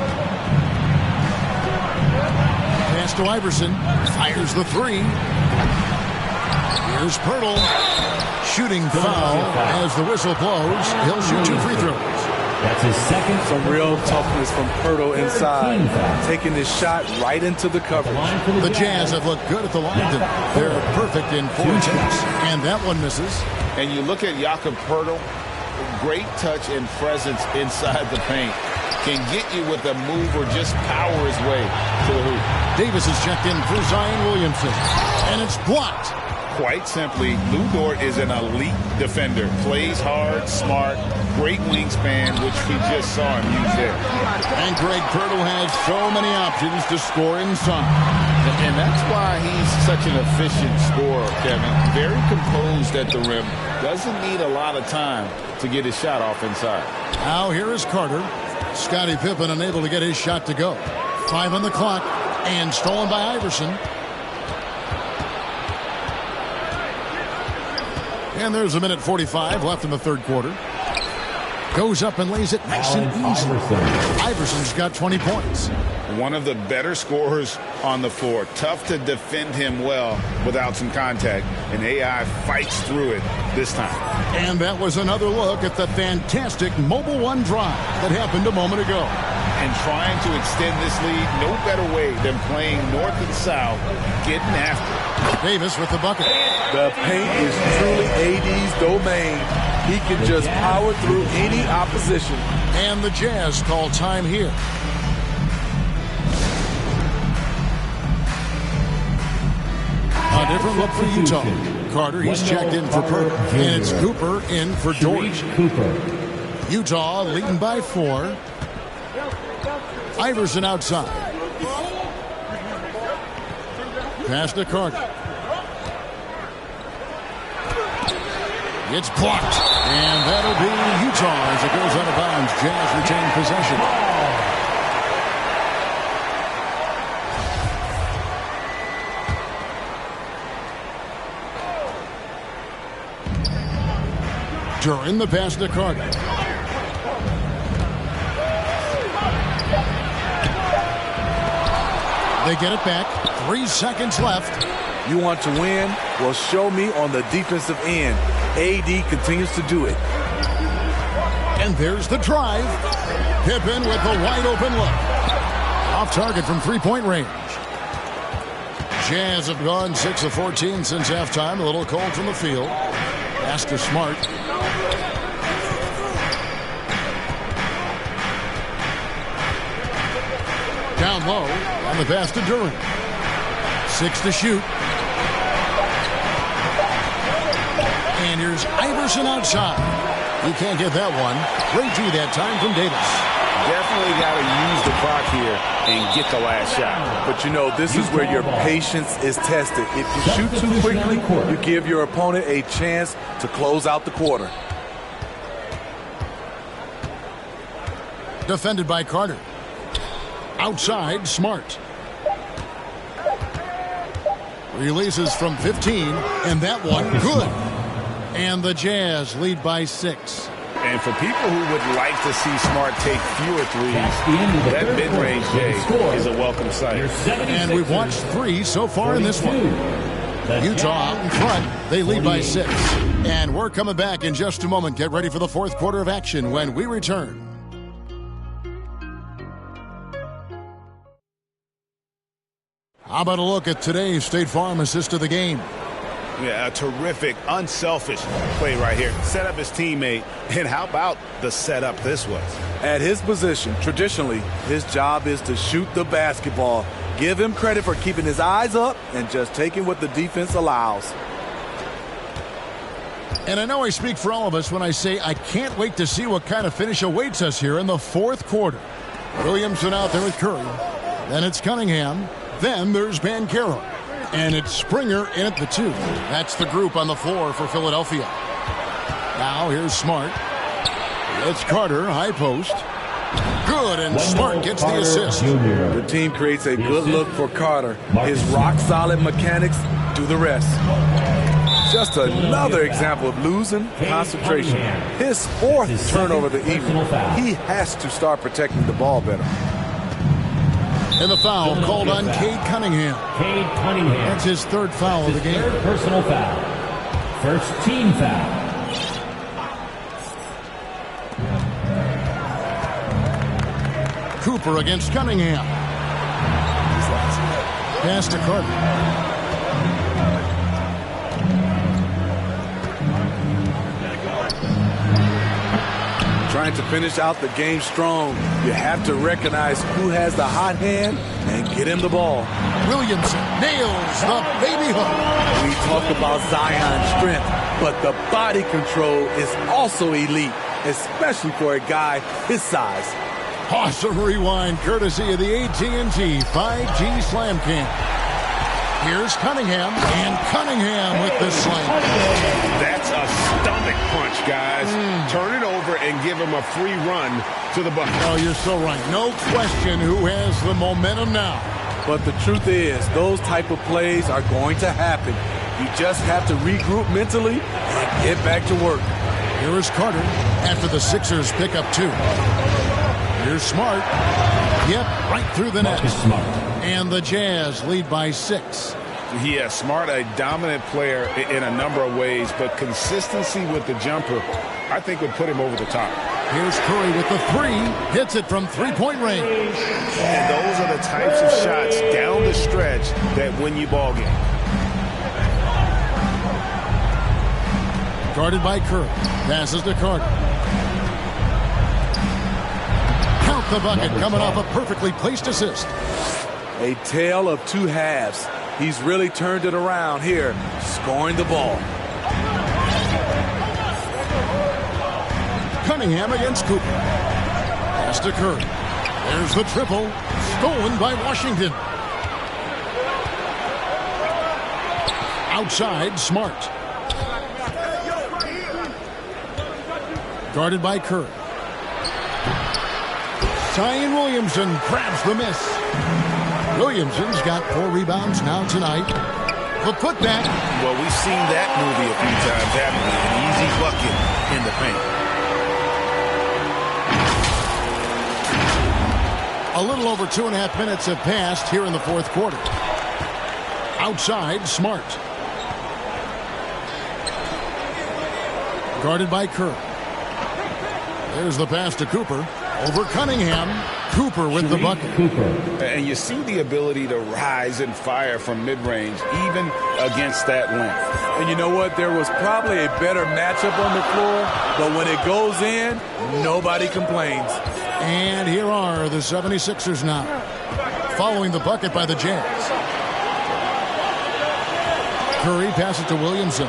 Pass to Iverson. Fires the 3. Here's Pirtle. Shooting foul as the whistle blows. He'll shoot 2 free throws. That's his second. Some real toughness from Pirtle inside. Taking this shot right into the coverage. The Jazz have looked good at the line. They're perfect in 4 attempts. And that one misses. And you look at Jakob Pirtle, great touch and presence inside the paint. Can get you with a move or just power his way to the hoop. Davis is checked in for Zion Williamson. And it's blocked. Quite simply, Lou Dort is an elite defender. Plays hard, smart, great wingspan, which we just saw him use there. And Greg Pirtle has so many options to score inside. And that's why he's such an efficient scorer, Kevin. Very composed at the rim. Doesn't need a lot of time to get his shot off inside. Now here is Carter. Scottie Pippen unable to get his shot to go. 5 on the clock. And stolen by Iverson. And there's a minute 45 left in the third quarter. Goes up and lays it nice and easy. Iverson's got 20 points. One of the better scorers on the floor. Tough to defend him well without some contact. And AI fights through it this time. And that was another look at the fantastic Mobile One drive that happened a moment ago. And trying to extend this lead, no better way than playing north and south, getting after it. Davis with the bucket. The paint is truly AD's domain. He can just power through any opposition. And the Jazz call time here. A different look for Utah. Carter, he's checked in for Pirtle. And it's Cooper in for Dort. Utah leading by 4. Iverson outside. Pass to Carter. It's blocked. And that'll be Utah as it goes out of bounds. Jazz retain possession. During the pass to Carter. They get it back. 3 seconds left. You want to win? Well, show me on the defensive end. AD continues to do it. And there's the drive. Pippen with a wide open look. Off target from 3-point range. Jazz have gone 6 of 14 since halftime. A little cold from the field. Pass to Smart. Down low on the pass to Durant. 6 to shoot. And here's Iverson outside. He can't get that one. Great D that time from Davis. Definitely got to use the clock here and get the last shot. But you know, this is where your patience is tested. If you shoot too quickly, you give your opponent a chance to close out the quarter. Defended by Carter. Outside, Smart. Releases from 15, and that one good. And the Jazz lead by 6. And for people who would like to see Smart take fewer threes, that mid-range J is a welcome sight. And we've watched 3 so far in this one. Utah out in front. They lead by 6. And we're coming back in just a moment. Get ready for the fourth quarter of action when we return. How about a look at today's State Farm assist of the game? Yeah, a terrific, unselfish play right here. Set up his teammate, and how about the setup this was? At his position, traditionally, his job is to shoot the basketball. Give him credit for keeping his eyes up and just taking what the defense allows. And I know I speak for all of us when I say I can't wait to see what kind of finish awaits us here in the fourth quarter. Williamson out there with Curry. Then it's Cunningham. Then there's Banchero. And it's Springer in at the 2. That's the group on the floor for Philadelphia. Now here's Smart. It's Carter, high post. Good, and Smart gets the assist. The team creates a good look for Carter. His rock-solid mechanics do the rest. Just another example of losing concentration. His 4th turnover of the evening. He has to start protecting the ball better. And the foul called on Cade Cunningham. That's his 3rd foul of the game. Third personal foul. First team foul. Cooper against Cunningham. Pass to Carter. Trying to finish out the game strong, you have to recognize who has the hot hand and get him the ball. Williamson nails the baby hook. We talk about Zion's strength, but the body control is also elite, especially for a guy his size. Awesome rewind courtesy of the AT&T 5G Slam Cam. Here's Cunningham, and Cunningham with the slam. That's a stomach punch, guys. Turn it over and give him a free run to the bucket. Oh, you're so right. No question who has the momentum now. But the truth is, those type of plays are going to happen. You just have to regroup mentally and get back to work. Here is Carter after the Sixers pick up 2. Here's Smart. Yep, right through the net. And the Jazz lead by 6. Yeah, Smart, a dominant player in a number of ways, but consistency with the jumper, I think, would put him over the top. Here's Curry with the 3. Hits it from 3-point range. And those are the types of shots down the stretch that win you ball games. Guarded by Curry. Passes to Carter. Count the bucket coming off a perfectly placed assist. A tale of 2 halves. He's really turned it around here, scoring the ball. Cunningham against Cooper. Pass to Curry. There's the triple. Stolen by Washington. Outside, Smart. Guarded by Curry. Zion Williamson grabs the miss. Williamson's got 4 rebounds now tonight. The putback. Well, we've seen that movie a few times, haven't we? An easy bucket in the paint. A little over 2.5 minutes have passed here in the fourth quarter. Outside, Smart. Guarded by Curry. There's the pass to Cooper. Over Cunningham. Cooper with the bucket. And you see the ability to rise and fire from mid-range, even against that length. And you know what? There was probably a better matchup on the floor, but when it goes in, nobody complains. And here are the 76ers now, following the bucket by the Jazz. Curry passes to Williamson.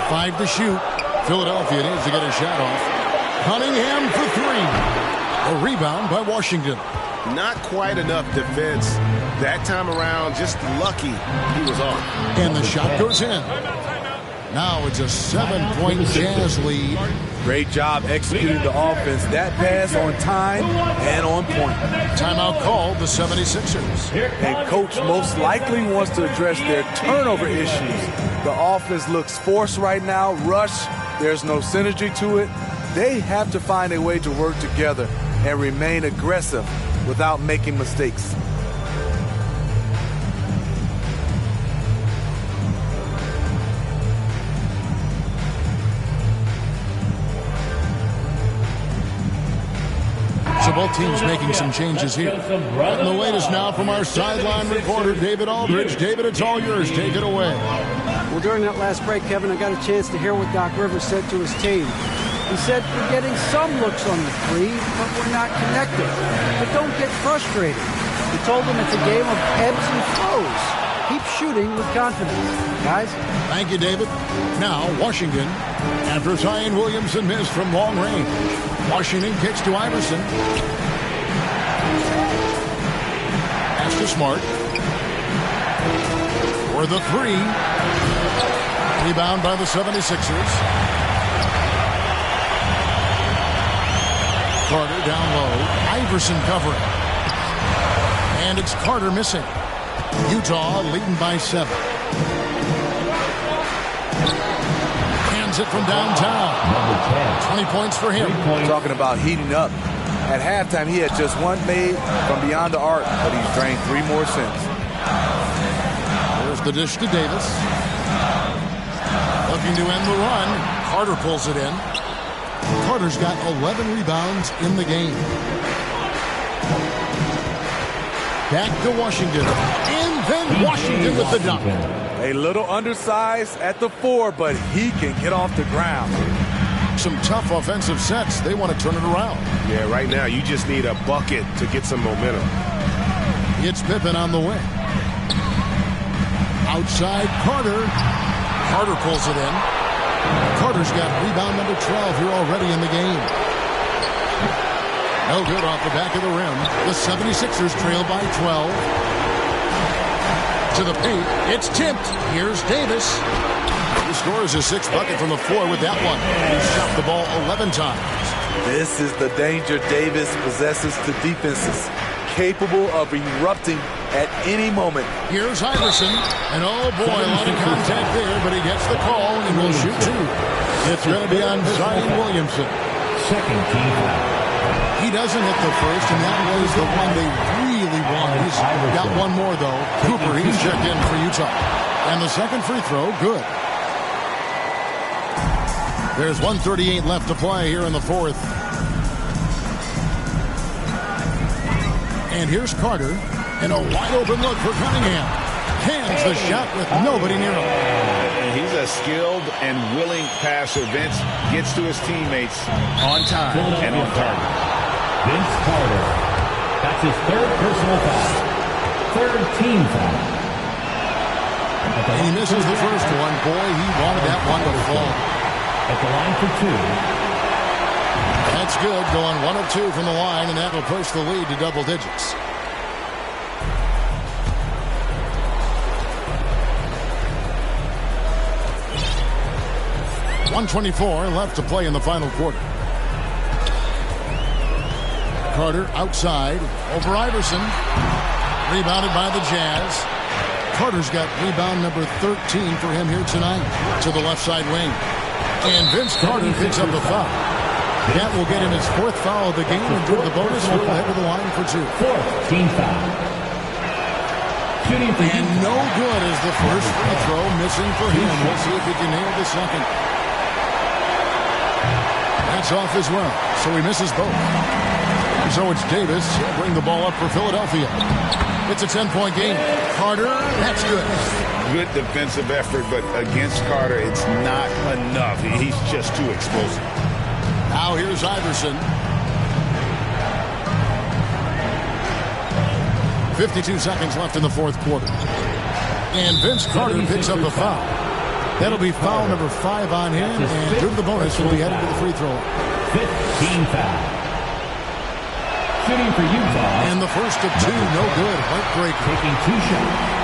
5 to shoot. Philadelphia needs to get a shot off. Cunningham for 3. A rebound by Washington. Not quite enough defense that time around. Just lucky he was off. And the shot goes in. Now it's a 7-point Jazz lead. Great job executing the offense. That pass on time and on point. Timeout called the 76ers. And coach most likely wants to address their turnover issues. The offense looks forced right now. Rush. There's no synergy to it. They have to find a way to work together and remain aggressive without making mistakes. both teams making some changes here. And the latest now from our sideline reporter, David Aldridge. David, it's all yours. Take it away. Well, during that last break, Kevin, I got a chance to hear what Doc Rivers said to his team. He said, we're getting some looks on the three, but we're not connected. But don't get frustrated. He told them it's a game of ebbs and flows. Keep shooting with confidence, guys. Thank you, David. Now, Washington, after Zion Williamson missed from long range. Washington kicks to Iverson. Pass to Smart. For the three. Rebound by the 76ers. Carter down low. Iverson covering. And it's Carter missing. Utah leading by 7. Hands it from downtown. 20 points for him. Talking about heating up. At halftime, he had just one made from beyond the arc, but he's drained 3 more since. There's the dish to Davis. Looking to end the run. Carter pulls it in. Carter's got 11 rebounds in the game. Back to Washington. And then Washington with the dunk. A little undersized at the 4, but he can get off the ground. Some tough offensive sets. They want to turn it around. Yeah, right now you just need a bucket to get some momentum. It's Pippen on the wing. Outside Carter. Carter pulls it in. Carter's got rebound number 12 here already in the game. No good off the back of the rim. The 76ers trail by 12. To the paint. It's tipped. Here's Davis. He scores his 6th bucket from the floor with that one. He shot the ball 11 times. This is the danger Davis possesses to defenses. Capable of erupting at any moment. Here's Iverson. And oh boy, a lot of contact there, but he gets the call and will shoot 2. It's going to be on Zion Williamson. Second team foul. He doesn't hit the first, and that was the one they really wanted. He's got one more, though. Cooper, he's checked in for Utah. And the second free throw, good. There's 1:38 left to play here in the 4th. And here's Carter. And a wide-open look for Cunningham. Hands the shot with nobody near him. He's a skilled and willing passer. Vince gets to his teammates on time and on target. Vince Carter. That's his 3rd personal foul. 3rd team foul. And he misses the first one. Boy, he wanted that one to fall. At the line for 2. That's good. Going 1 of 2 from the line, and that will push the lead to double digits. .124 left to play in the final quarter. Carter outside over Iverson. Rebounded by the Jazz. Carter's got rebound number 13 for him here tonight to the left side wing. And Vince Carter picks up the foul. That will get him his 4th foul of the game, and with the bonus, he'll head to the line for 2. 4th team foul. Shooting for and no good is the first free throw, missing for him. We'll see if he can nail the second. That's off as well, so he misses both. So it's Davis. He'll bring the ball up for Philadelphia. It's a 10-point game. Carter, that's good. Good defensive effort, but against Carter, it's not enough. He's just too explosive. Now here's Iverson. 52 seconds left in the 4th quarter. And Vince Carter picks up the foul. That'll be foul number 5 on him, and through the bonus will be headed to the free throw. 5th team foul. Shooting for Utah. And the first of 2, no good. Heartbreaker. Taking 2 shots.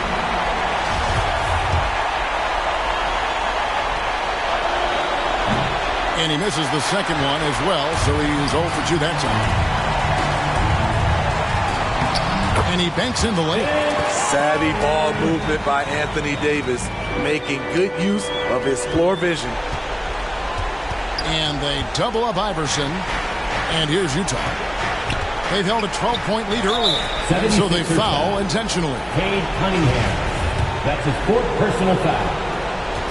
And he misses the second one as well, so he's 0 for 2 that time. And he banks in the layup. Savvy ball movement by Anthony Davis, making good use of his floor vision. And they double up Iverson. And here's Utah. They've held a 12-point lead earlier, so they foul intentionally. Cade Cunningham. That's his 4th personal foul.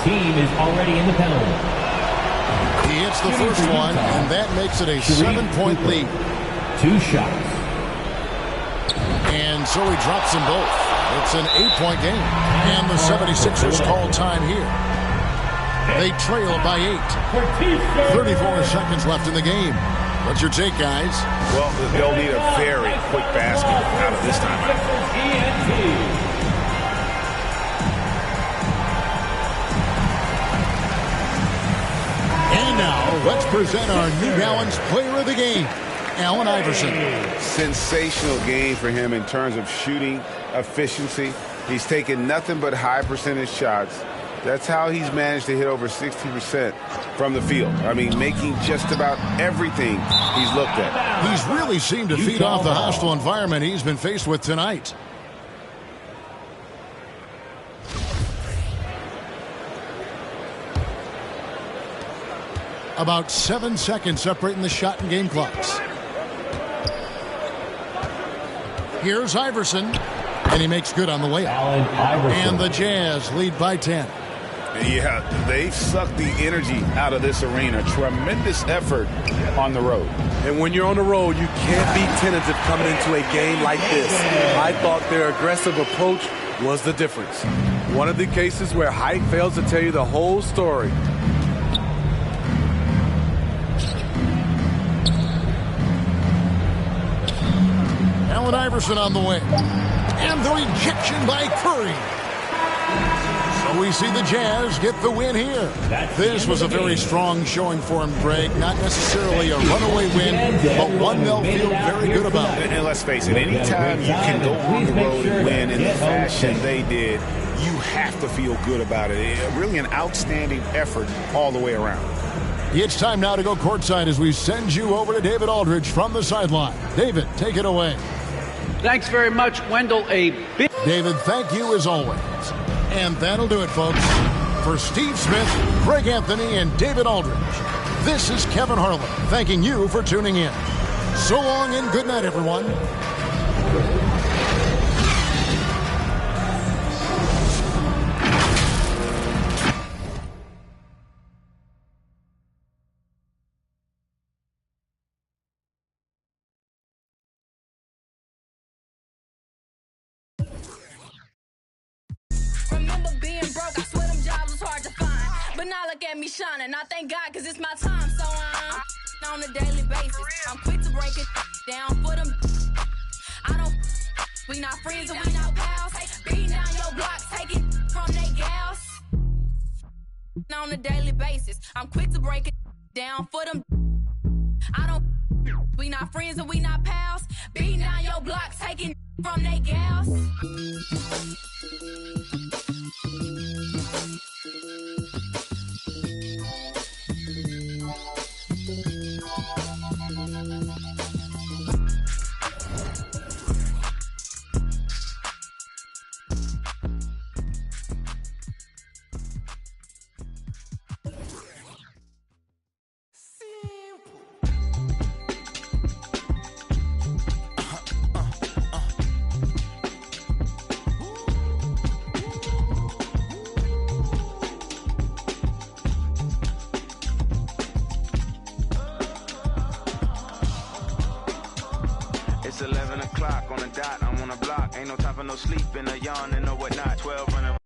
Team is already in the penalty. He hits the first one, and that makes it a 7-point lead. 2 shots. And so he drops them both. It's an 8-point game. And the 76ers call time here. They trail by 8. 34 seconds left in the game. What's your take, guys? Well, they'll need a very quick basket out of this time. And now, let's present our New Balance Player of the Game, Allen Iverson. Sensational game for him in terms of shooting efficiency. He's taken nothing but high percentage shots. That's how he's managed to hit over 60% from the field. I mean, making just about everything he's looked at. He's really seemed to feed off the hostile environment he's been faced with tonight. About 7 seconds separating the shot and game clocks. Here's Iverson, and he makes good on the layup. And the Jazz lead by 10. Yeah, they've sucked the energy out of this arena. Tremendous effort on the road. And when you're on the road, you can't be tentative coming into a game like this. I thought their aggressive approach was the difference. One of the cases where height fails to tell you the whole story. Allen Iverson on the way. And the rejection by Curry. So we see the Jazz get the win here. This was a very strong showing for him, Greg. Not necessarily a runaway win, but one they'll feel very good about. And let's face it, anytime you can go on the road and win in the fashion they did, you have to feel good about it. Really an outstanding effort all the way around. It's time now to go courtside as we send you over to David Aldridge from the sideline. David, take it away. Thanks very much, Wendell. David, thank you as always. And that'll do it, folks. For Steve Smith, Greg Anthony, and David Aldridge, this is Kevin Harlan thanking you for tuning in. So long and good night, everyone. Look at me shining. I thank God because it's my time. So on a daily basis, I'm quick to break it down for them. I don't. We not friends and we not pals. Beating down your block, taking from they gals. On a daily basis, I'm quick to break it down for them. I don't. We not friends and we not pals. Beating down your block, taking from they gals. It's 11 o'clock on the dot, I'm on the block. Ain't no time for no sleep in a yawn and no whatnot. 12 running.